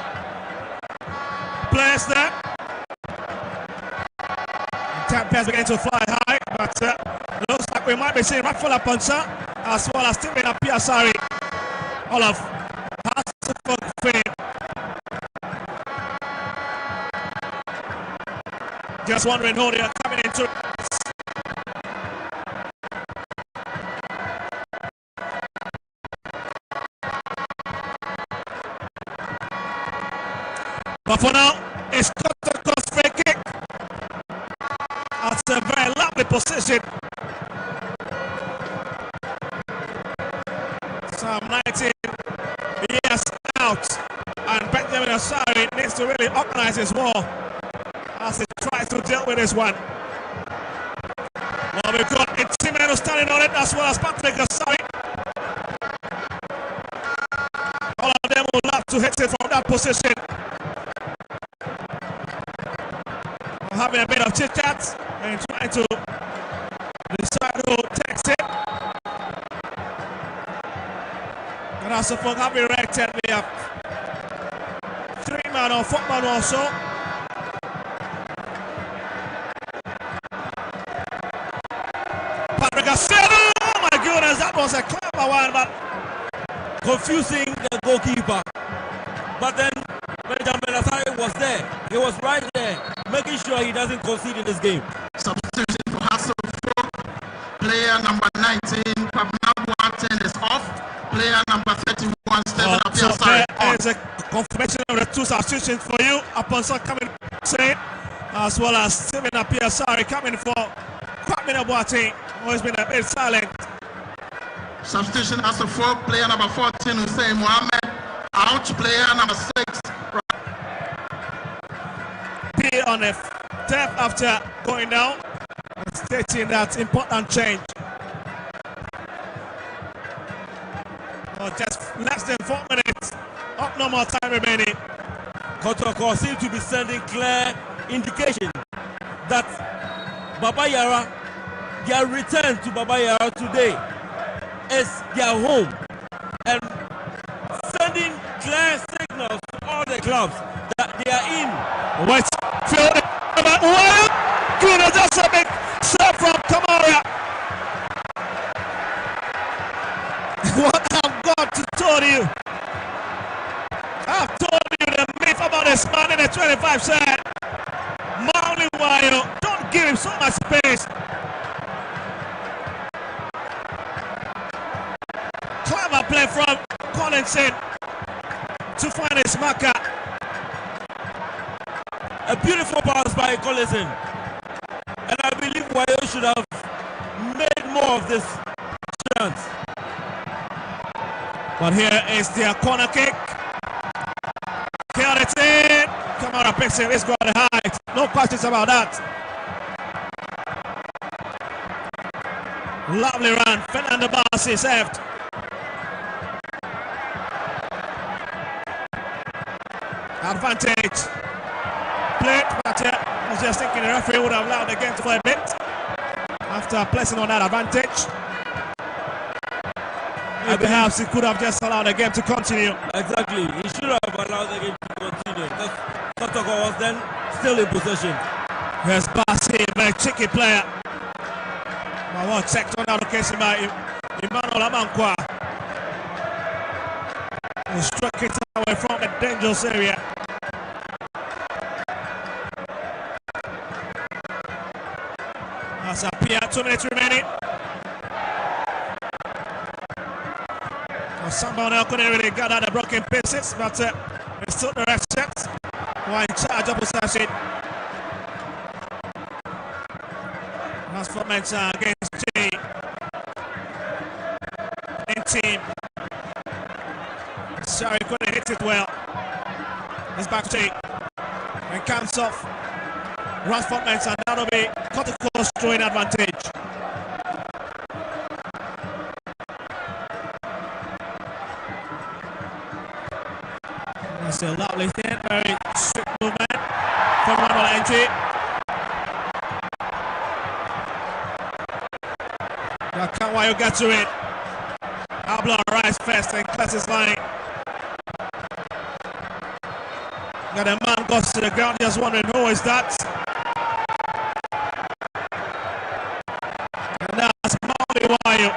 players there. Tempers beginning to fly high, but looks like we might be seeing Rafael Ponsa as well as Stephen Apiasari. All of Hasselhoff fame. Just wondering who they are coming into. But for now, it's Kotoko's free kick. That's a very lovely position. Some 19 years out, and Benjamin Asari needs to really organize his ball as he tries to deal with this one. Well, we've got Intimeno standing on it as well as Patrick Asari. All of them would love to hit it from that position. Having a bit of chit chat and trying to decide who takes it. And also for having erected, we have 3-man or 4-man also. Patrick Asadu, oh my goodness, that was a clever one, but Confusing the goalkeeper. But then Benjamin Asari was there. He was right there, making sure he doesn't concede in this game. Substitution for Hasselhoff. Player number 19, Pabna Boateng, is off. Player number 31, Stephen Apiasari, there is a confirmation of the two substitutions for you. Aponsa coming in, as well as Stephen Apiasari coming for Kwame Boateng, who has been a bit silent. Substitution Hasselhoff. Player number 14, Hussein Mohammed, out. Player number 6, On the depth after going down, stating that important change. Just less than 4 minutes, up no more time remaining. Kotoko seems to be sending clear indication that Baba Yara, their return to Baba Yara today is their home, and sending clear signals to all the clubs that they are in. West field, goodness, that's a big serve from Kamara. What I've got to tell you, tallest man in the 25 said, Mauli Wayo, don't give him so much space. Clever play from Collinson to find his marker. A beautiful pass by Collinson. And I believe Wayo should have made more of this chance. But here is their corner kick. Killed it in. Kamara picks it. It's got the height. No questions about that. Lovely run. Fernando Bassi saved. Advantage. Played, but I was just thinking the referee would have allowed the game for a bit after placing on that advantage. Perhaps he could have just allowed the game to continue. Exactly. He should have allowed the game to continue. Because Kotoko was then still in possession. Here's Bassi, a very tricky player. Well checked on that occasion by Emmanuel Amankwa. He struck it away from a dangerous area. That's a Pia, 2 minutes remaining. Somehow now couldn't really get out the broken pieces, but it's still the rest set. Who are in charge of possession. That's for Mensa against G. In team. Sorry, couldn't hit it well. It's back to G. And counts off. Runs for Mensa. That'll be Kotoko's throwing advantage. That's a lovely thing, very swift movement from Manuel entry. Wayo gets to it. Abla arrives first and classes line. Got a man goes to the ground, just wondering who is that. And that's Mauli Wayo.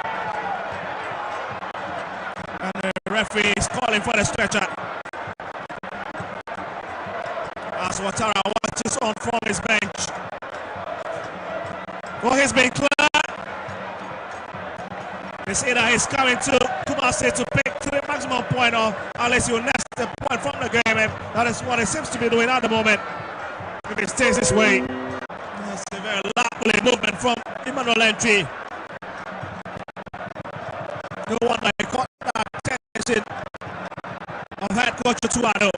And the referee is calling for the stretcher. As Ouattara watches on from his bench. Well, he's been clear. It's either he's coming to Kumasi to pick 3 maximum point, or unless you nest the point from the game, and that is what he seems to be doing at the moment. If it stays this way, that's a very lovely movement from Emmanuel Entry. No wonder he caught that attention of head coach Tuado.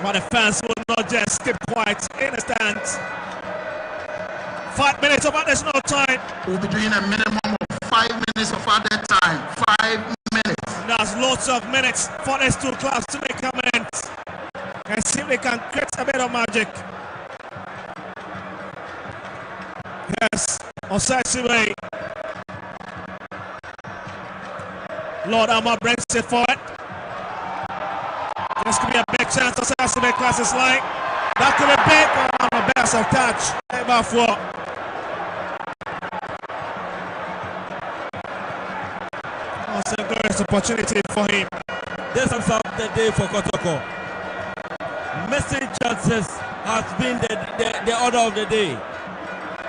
But the fans will not just keep quiet in the stands. 5 minutes of additional time. We'll be doing a minimum of 5 minutes of added time. 5 minutes. There's lots of minutes for these two clubs to make amends and see if they can create a bit of magic. Yes, Osasiwe. Lord Alma brings it forward. This could be a big chance. Osasiwe classes line. That could be big on the best of touch. Ever for. That's a great opportunity for him. This is the day for Kotoko. Missing chances has been the order of the day.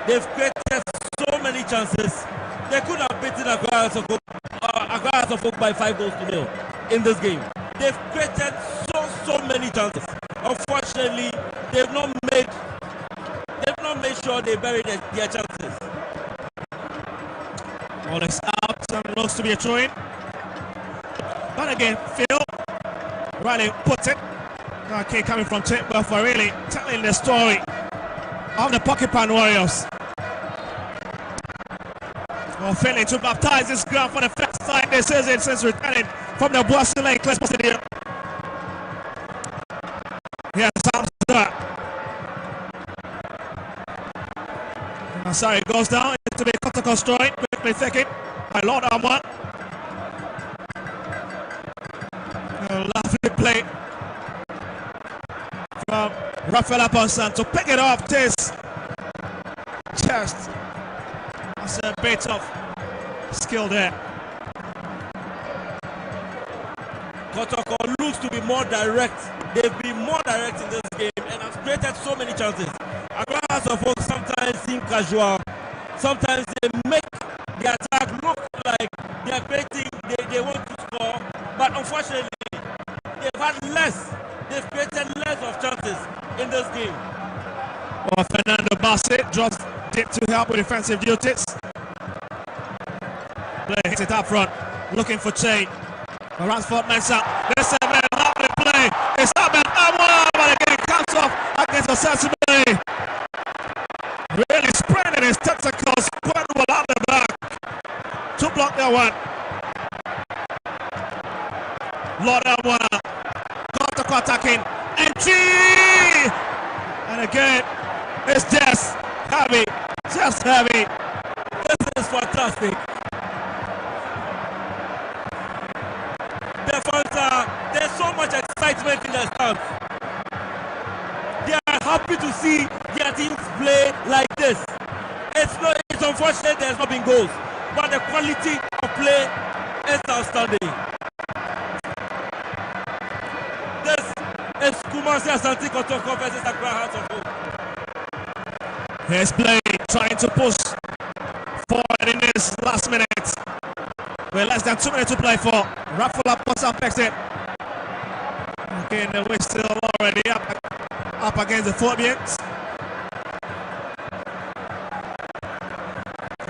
They've created so many chances. They could have beaten Accra Asofo by 5-0 in this game. They've created so many chances. Unfortunately, they've not made sure they buried their chances. Ball is out and looks to be a throw-in. But again, Phil Riley puts it. Okay, coming from Chipwell for really telling the story of the Porcupine Warriors. Well, failing to baptize this ground for the first time this season since returning from the Boise Lake Class Stadium. Here's Hamza. Sorry, goes down into the Kotoko story. Quickly taken by Lord Alma. A lovely play from Rafael Aponsan to pick it off his chest. That's a bit of skill there. Kotoko looks to be more direct. They've been more direct in this game and have created so many chances. Accra House of Oak sometimes seem casual. Sometimes they make the attack look like they are creating, they want to score, but unfortunately, they've had less. They've created less of chances in this game. Well, Fernando Bassett drops deep to help with defensive duties. Play hits it up front, looking for Che. Ransford Mensah. This is a very lovely play. It's up and up, but again it comes off against Asante. Really spreading his tentacles, quite well out the back. To block that one. Lord Amwa. Kotoko attacking. Entry! And again, it's just heavy. Just heavy. This is fantastic. The fans there's so much excitement in the stands. They are happy to see their teams play like this. It's unfortunate there's not been goals, but the quality of play is outstanding. This is Asante Kotoko versus Accra House of Oak. Here's play, trying to push forward in this last minute. With less than 2 minutes to play for. Raffle up, what's up next it? Again, we're still already up against the Phobians.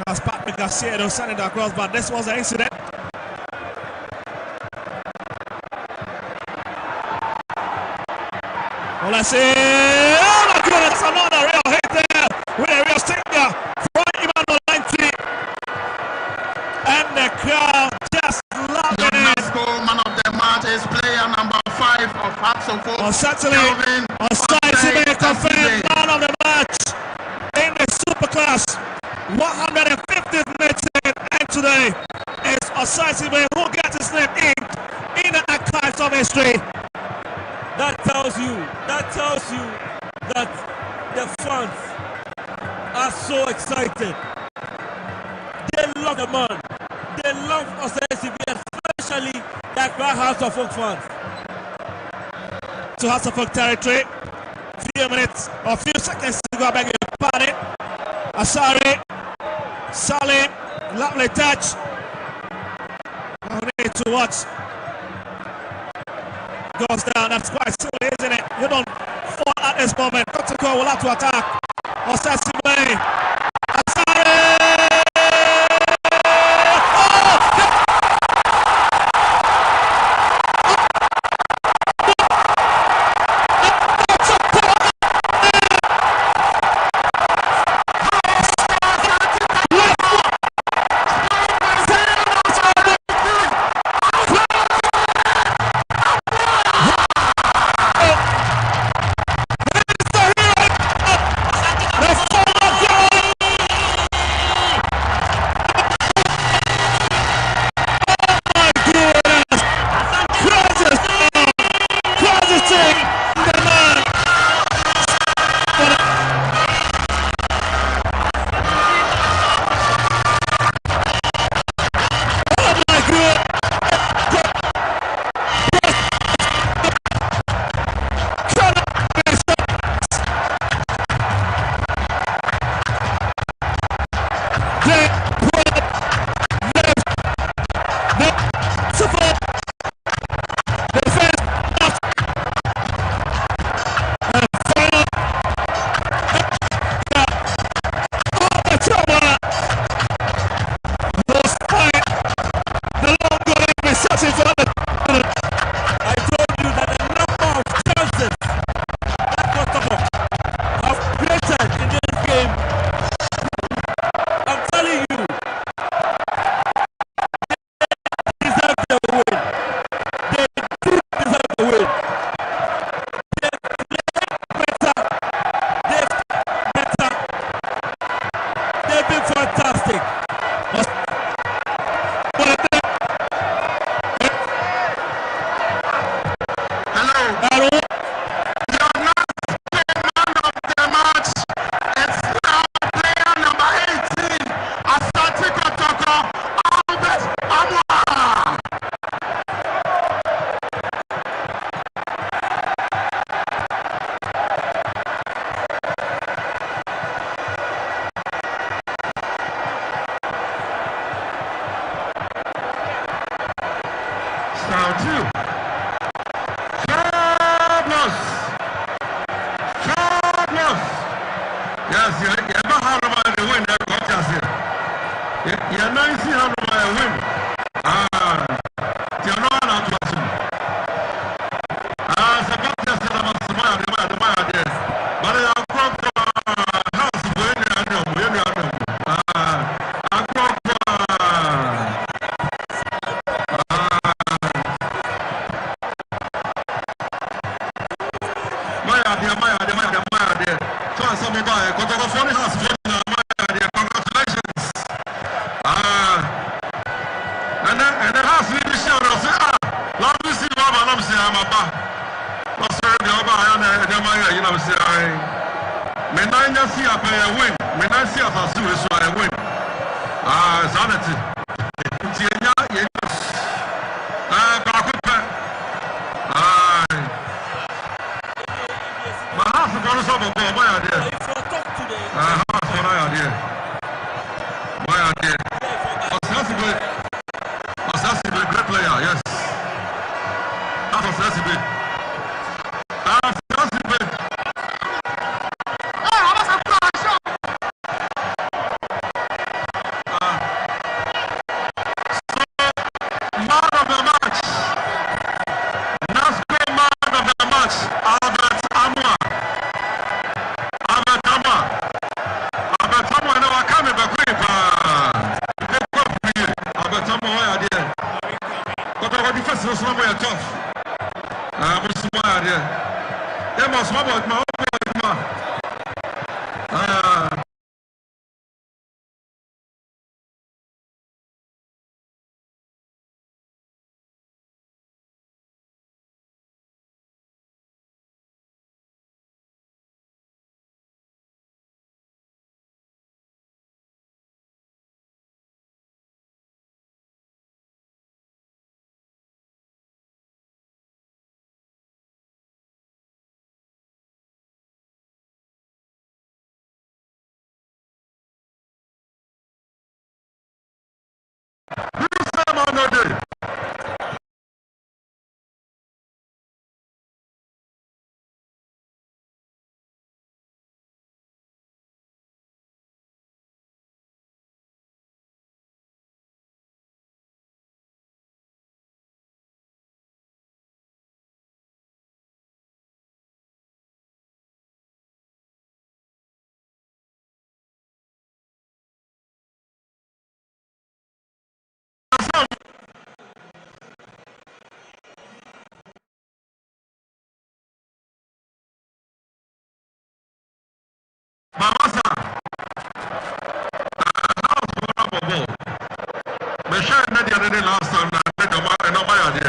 That's Patrick Garcia sending it across, but this was an incident. Well, let's see. Oh my goodness, another real hit there with a real stinger from Emmanuel 90. And the crowd just loving it. The last goal man of the match is player number 5 of Hearts of Oak. Asante confirmed man of the match in the Superclass. 150th minute and today is Asante who gets his name inked in the archives of history. That tells you that the fans are so excited. They love the man. They love Asante, especially the Accra House of Oak fans. To House of Oak territory. Few minutes or few seconds to go. I beg your pardon. Asare, Salim, lovely touch. No need to watch. Goes down. That's quite silly, isn't it? You don't fall at this moment. Kotoko will have to attack. Asante. you. Fabulous. Fabulous. Yes, you ever heard about the win that got us here? You're not seeing how to win. You're not allowed to assume. So got just the Maya there. But I come from house when you are I come Maya there. So some of my Kotoko funny house. Congratulations. And the house will be shown. Love to see Baba. I'm saying I'm a bar. What's the Baba? You know, say I. Men I see a win. Men I see a suit, so I win. Sanity. Tienya, yes. Bakupa. My house is going to solve a ball. My idea. My idea. My idea. Asante, great player, yes. That's Asante. Man of the match. NASCO man of the match. Albert Amwa, you know, I can't remember quick. Albert Amwa, why are there? But the defense is somewhere tough. But somewhere there. They must have about my own. Mamasa, house for number ball. Me share na the other last time na take a man no buy there.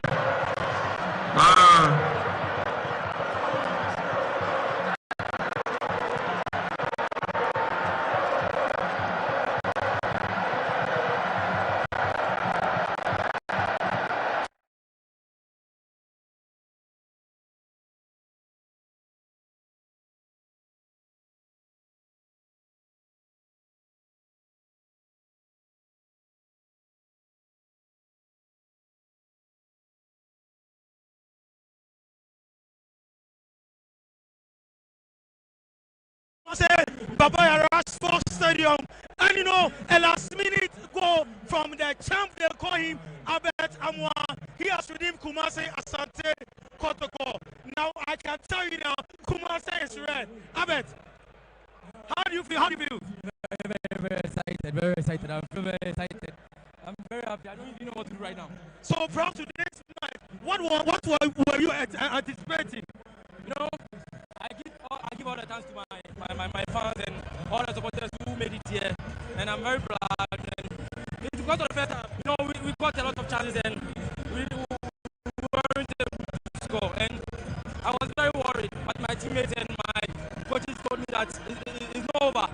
Papaya Sports Stadium, and you know, a last minute goal from the champ, they call him Albert Amwa. He has redeemed Kumasi Asante Kotoko. Now I can tell you now, Kumasi is red. Albert, how do you feel? How do you feel? Very excited. Very excited. I'm very excited. I'm very happy. I don't even know what to do right now. So from today's night, what were you anticipating? You know, I give all the thanks to my fans and all the supporters who made it here, and I'm very proud. And it's because of the fact that, you know, we got a lot of chances and we weren't able to score. And I was very worried, but my teammates and my coaches told me that it's not over.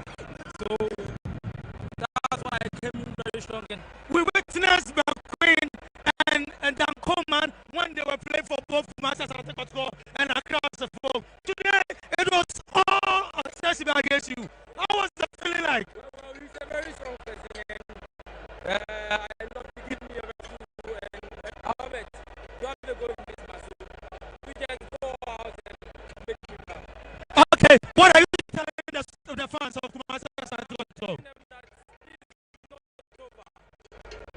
So that's why I came in very strong. And we witnessed McQueen and Dan Coleman when they were playing for both Asante Kotoko and across the floor. Today it was all accessible against you. How was the feeling like? well, he's a very strong person, and I love to give me a rescue. And Albert, you have a goal What are you telling the fans of Kumasi Asante Kotoko?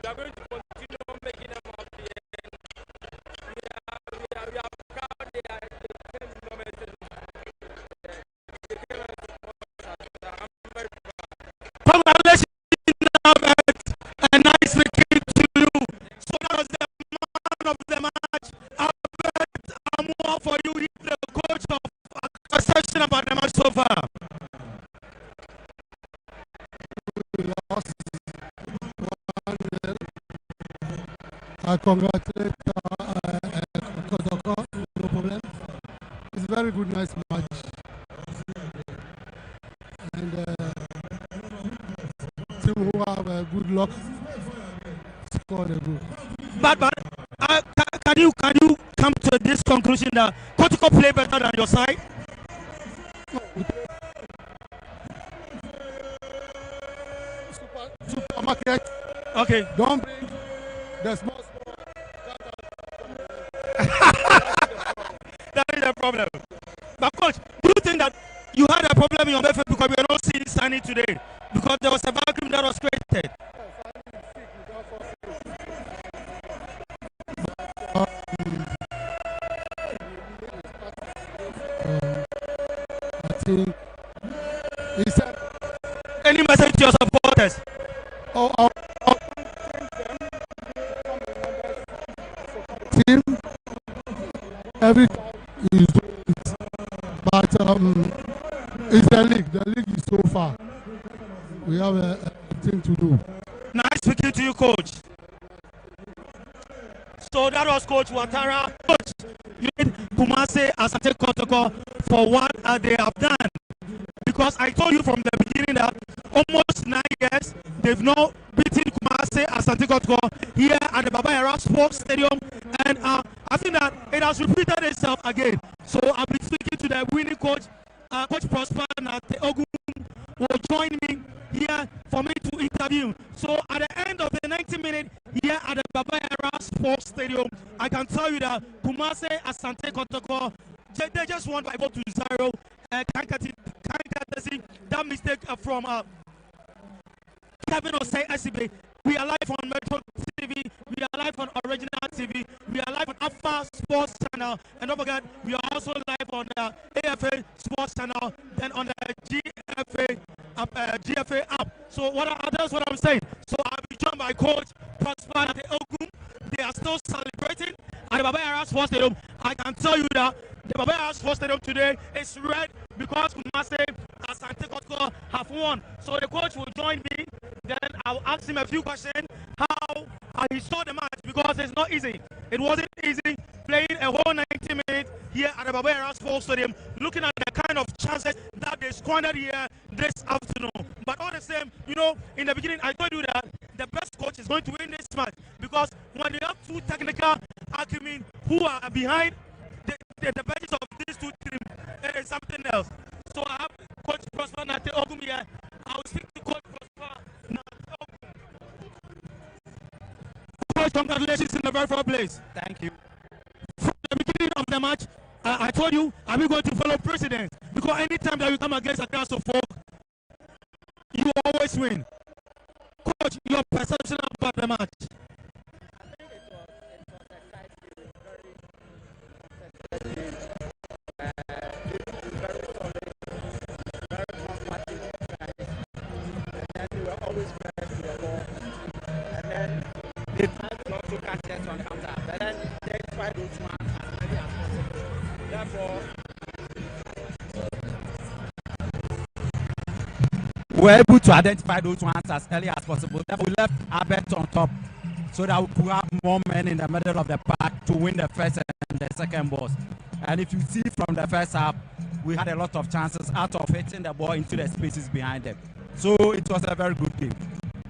We are going to continue making them happy. We are proud they are the same moments. Congratulations, a nice weekend to you. So that was the man of the match. Albert Amua for you, the coach of a session about the match so far. We lost 1-0. I congratulate Kotoko, no problem. It's a very good, nice match. And team who have good luck scored a goal. But can you come to this conclusion that Kotoko play better than your side? Supermarket. Okay. Don't bring the small. That is the problem. But coach, do you think that you had a problem in your midfield because we are not seeing signing today? Because there was a vacuum that was created. I think he said. Any message to your supporters? Team, every time is doing it, but it's the league. The league is so far. We have a thing to do. Nice speaking to you, coach. So that was Coach Watara. Coach, you need Kumasi Asante Kotoko for what they have done. Because I told you from the beginning that almost 9 years they've not beaten Kumasi Asante Kotoko here at the Baba Yara Sports Stadium, and I think that it has repeated itself again. So I'll be speaking to the winning coach, Coach Prosper Oak-0 will join me here for me to interview. So at the end of the 90 minutes here at the Baba Yara Sports Stadium, I can tell you that Kumasi Asante Kotoko, they just won by 4-0. That mistake from Kevin Osei SCB. We are live on Metro TV, we are live on Original TV, we are live on Alpha Sports Channel, and don't forget, we are also live on the AFA Sports Channel, then on the GFA app. So that's what I'm saying. So I'll be joined by Coach Prosper Oak-0. They are still celebrating at the Baba Yara Sports Stadium. I can tell you that the Baba Yara Sports Stadium today is red because Kumasi Asante Kotoko have won. So the coach will join me. Then I'll ask him a few questions how he saw the match, because it's not easy. It wasn't easy playing a whole 90 minutes here at the Baba Yara Sports Stadium, looking at the kind of chances that they squandered here this afternoon. But all the same, you know, in the beginning I told you that the best coach is going to win this match, because when they have two technical acumen who are behind the benches of these two teams, it is something else. So I have Coach Prosper Oak-0 here. I will speak to Coach Prosper Oak-0. Coach, congratulations in the very first place. Thank you. From the beginning of the match, I told you, are we going to follow precedence? Because anytime that we come against a class of folk, you always win. Coach, your perception about the match? On counter, but then they try to as many as possible. Therefore, we're able to identify those ones as early as possible. Therefore, we left Albert on top so that we could have more men in the middle of the park to win the first and the second balls. And if you see from the first half, we had a lot of chances out of hitting the ball into the spaces behind them. So it was a very good game.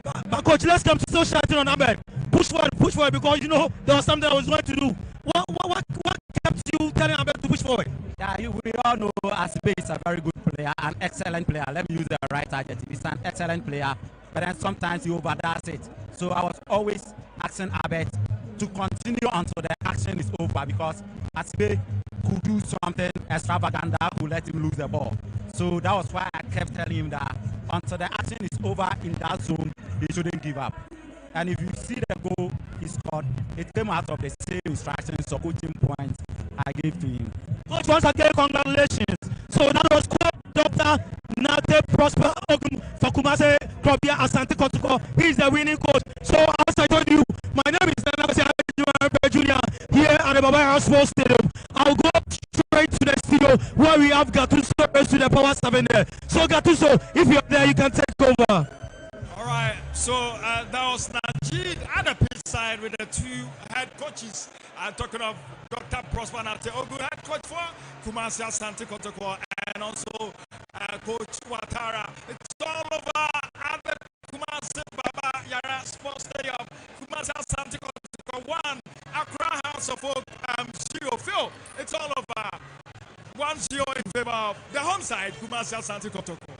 But coach, let's come to still shouting on Albert. Push forward, because you know there was something I was going to do. What kept you telling Albert to push forward? Yeah, we all know Asibe is a very good player, an excellent player. Let me use the right adjective. He's an excellent player, but then sometimes he overdoes it. So I was always asking Albert to continue until the action is over, because Asibe could do something extravagant that could let him lose the ball. So that was why I kept telling him that until the action is over in that zone, he shouldn't give up. And if you see the goal he scored, it came out of the same instructions or coaching points I gave to him. Coach, once again, congratulations. So that was Dr. Nate Prosper for Kumase Krobia Asante Kotoko. He's the winning coach. So as I told you, my name is Nana Junior here at the Babaya Sports Stadium. I'll go straight to the studio where we have Gattuso to the power 7 there. So Gattuso, if you're there, you can take over. All right, so that was Najid at the pitch side with the two head coaches. Talking of Dr. Prosper Nate Ogu, head coach for Kumasi Asante Kotoko, and also Coach Watara. It's all over at the Kumasi Baba Yara Sports Stadium. Kumasi Asante Kotoko 1, Accra House of Oak 0. Phil, it's all over 1-0 in favor of the home side, Kumasi Asante Kotoko.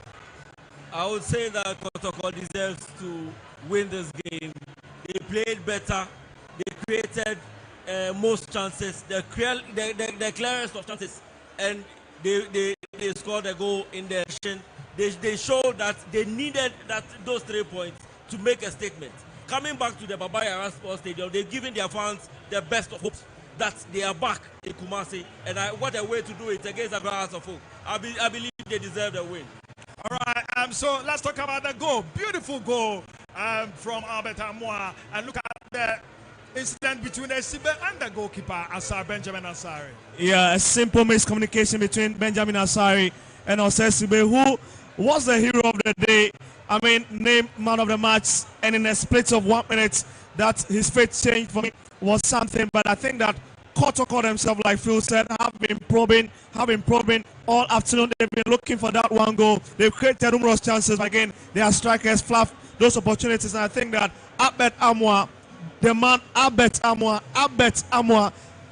I would say that Kotoko deserves to win this game. They played better. They created most chances, the clearest of chances, and they scored a goal in the action. They showed that they needed those 3 points to make a statement. Coming back to the Baba Yara Sports Stadium, they've given their fans the best of hopes that they are back in Kumasi, and what a way to do it against the House of Hope. I believe they deserve the win. All right, so let's talk about the goal. Beautiful goal from Albert Amwa. And look at the incident between the Sibe and the goalkeeper, Benjamin Asari. Yeah, a simple miscommunication between Benjamin Asari and Sibe, who was the hero of the day. I mean, named man of the match, and in a split of 1 minute, that his fate changed for me was something. But I think that Kotoko themselves, like Phil said, have been probing all afternoon. They've been looking for that one goal. They've created numerous chances, but again, their strikers fluff those opportunities. And I think that Albert Amwa, the man Albert Amwa,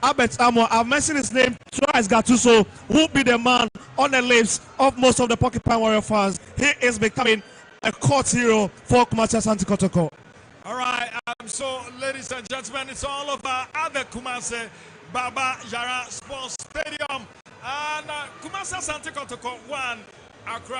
I've mentioned his name twice, Gattuso, will be the man on the lips of most of the Porcupine Warrior fans. He is becoming a court hero for Kumasi Asante Kotoko. All right, so ladies and gentlemen, it's all over at the Kumasi Baba Yara Sports Stadium. And Kumasi Asante Kotoko 1, Accra